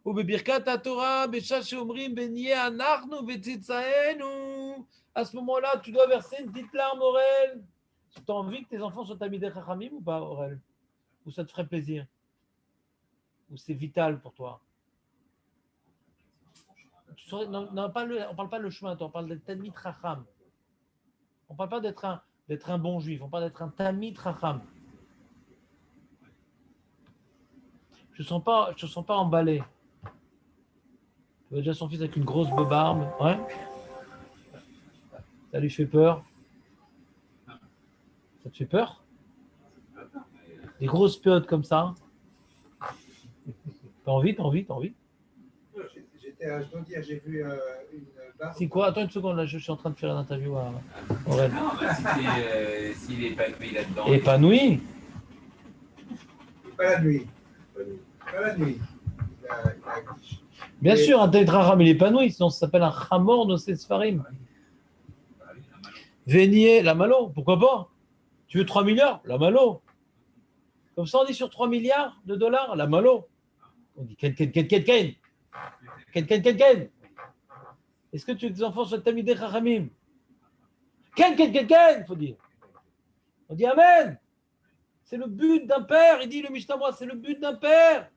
Ou bibirkat haTorah, besha sheomrim benye anachnu vetzitzaenu. À ce moment-là, tu dois verser une petite larme, Aurel. Tu as envie que tes enfants soient tamidei chachamim ou pas, Aurel? Ou ça te ferait plaisir? Ou c'est vital pour toi? Non, on ne parle pas le chemin, on parle d'être Talmid Chacham. On ne parle pas d'être un bon juif, on parle d'être un Talmid Chacham. Je ne te sens pas emballé. Tu vois déjà son fils avec une grosse bebarbe. Ouais. Ça lui fait peur. Ça te fait peur? Des grosses périodes comme ça. T'as envie? J'étais à Ashdod hier, j'ai vu une barbe. C'est quoi? Attends une seconde, là, je suis en train de faire une interview à Aurel. Non, s'il est épanoui là-dedans. Épanoui? Pas la nuit. Pas la nuit. Bien sûr, un Talmid Chacham, il est épanoui, sinon ça s'appelle un Chamor de ses Sfarim. Vénier, la malo, pourquoi pas? Tu veux 3 milliards? La malo. Comme ça, on dit sur 3 milliards de dollars, la malo. On dit Ken. Est-ce que tu veux que tes enfants soient tamidei chachamim? Ken, il faut dire. On dit Amen. C'est le but d'un père, il dit le Mishnah, c'est le but d'un père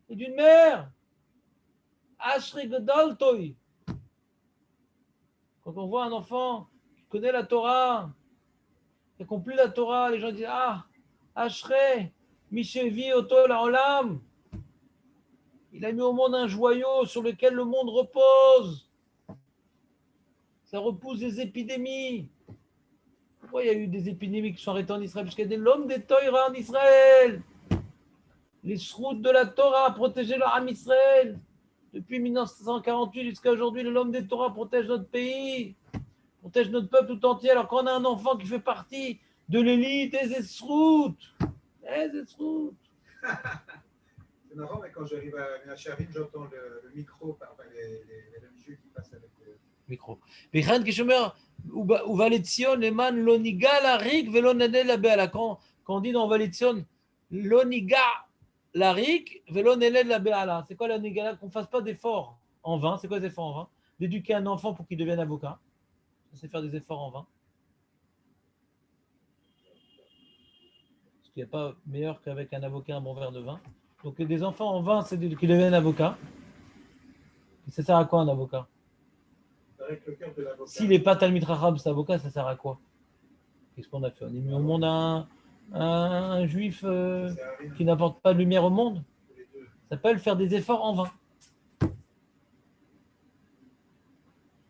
et d'une mère. Ashrei Gadol Toi. Quand on voit un enfant qui connaît la Torah, qui accomplit la Torah, les gens disent Ashrei, Mishevi Oto Laolam. Il a mis au monde un joyau sur lequel le monde repose. Ça repousse des épidémies. Pourquoi il y a eu des épidémies qui sont arrêtées en Israël? Parce qu'il y a des lomdei Torah en Israël. Les shroutes de la Torah protégeaient leur âme Israël. Depuis 1948 jusqu'à aujourd'hui, les lomdei Torah protègent notre pays, protègent notre peuple tout entier. Alors qu'on a un enfant qui fait partie de l'élite des shroutes. C'est marrant, mais quand j'arrive à Nacharim, j'entends le micro, enfin, les religieux qui passent avec le micro. Quand on dit dans Valetzion, l'oniga larik, velo neled la be'ala. C'est quoi l'oniga? Qu'on ne fasse pas d'efforts en vain. C'est quoi les efforts en vain? D'éduquer un enfant pour qu'il devienne avocat. C'est faire des efforts en vain. Parce qu'il n'y a pas meilleur qu'avec un avocat un bon verre de vin. Donc des enfants en vain, c'est qu'ils deviennent avocats. Ça sert à quoi un avocat? S'il n'est pas Talmid Chacham, c'est avocat, ça sert à quoi? Qu'est-ce qu'on a fait? On a mis au monde un juif qui n'apporte pas de lumière au monde. Ça s'appelle faire des efforts en vain.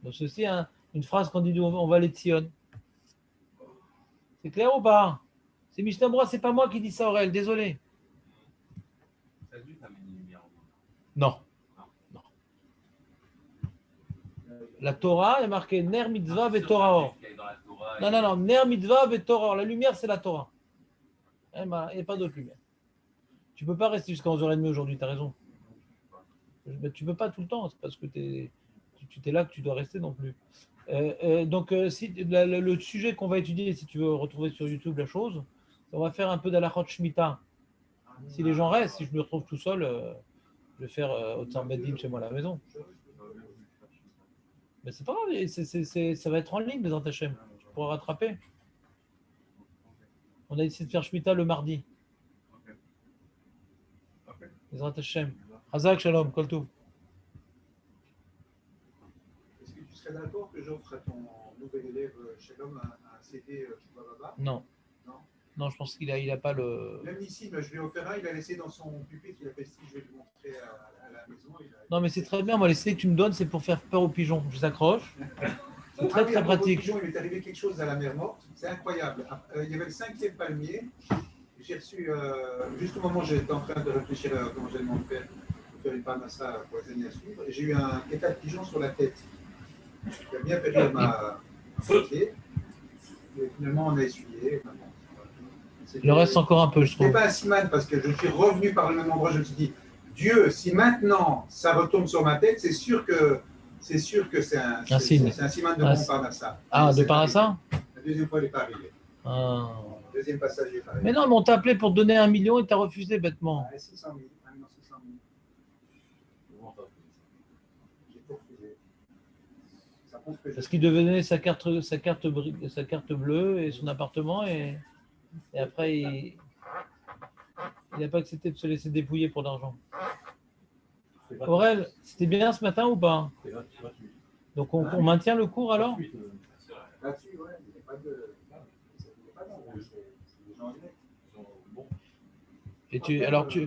Donc ceci, une phrase qu'on dit on va aller de Sion. C'est clair ou pas? C'est Mishnah Berurah, c'est pas moi qui dis ça, Aurel, désolé. Non. La Torah est marquée Ner Mitzvah ve Torah Or. Non. Ner Mitzvah ve Torah Or. La lumière, c'est la Torah. Il n'y a pas d'autre lumière. Tu ne peux pas rester jusqu'à 11h30 aujourd'hui, tu as raison. Tu ne peux pas tout le temps, c'est parce que tu es là que tu dois rester non plus. Donc, le sujet qu'on va étudier, si tu veux retrouver sur YouTube la chose, on va faire un peu d'Alachot Shemitah. Si les gens restent, si je me retrouve tout seul, je vais faire Otsar Beddin chez moi à la maison. Mais c'est pas grave, ça va être en ligne, les Antachem. Tu pourras rattraper. On a essayé de faire Shemitah le mardi. Les Antachem. Hazak Shalom, Kol Tov. Est-ce que tu serais d'accord que j'offre à ton nouvel élève Shalom un CD Chouba Baba? Non. Non. Non, je pense qu'il a pas le. Même ici, je lui ai offert un, il a laissé dans son pupitre, il a fait si je vais le montrer à la maison. Non, mais c'est très bien. Moi, les CD que tu me donnes, c'est pour faire peur aux pigeons. Je les accroche. C'est très, très pratique. Il m'est arrivé quelque chose à la mer Morte, c'est incroyable. Il y avait le 5e palmier. J'ai reçu, juste au moment où j'étais en train de réfléchir à comment j'allais m'en faire une parnassa pour les années à suivre, et j'ai eu un état de pigeon sur la tête. Il a bien fait rire ma santé. Et finalement, on a essuyé. Il en reste encore un peu, je C'était trouve. pas un siman parce que je suis revenu par le même endroit. Je me suis dit, Dieu, si maintenant ça retombe sur ma tête, c'est sûr que c'est un signe. C'est un siman de mon parnassa. Ah, de C'est Parnassa? la deuxième fois, il n'est pas arrivé. Ah. Le deuxième passage, il n'est pas arrivé. Mais non, mais on t'a appelé pour te donner 1 million et t'as refusé bêtement. 600 000. 600 000. J'ai tout refusé. Ça prouve que Parce qu'il devait donner sa carte bleue et son appartement et après il n'a pas accepté de se laisser dépouiller pour l'argent. Aurel, c'était bien ce matin ou pas? Donc on maintient le cours alors? là-dessus, ouais, il n'y a pas de. C'est des gens honnêtes. Et alors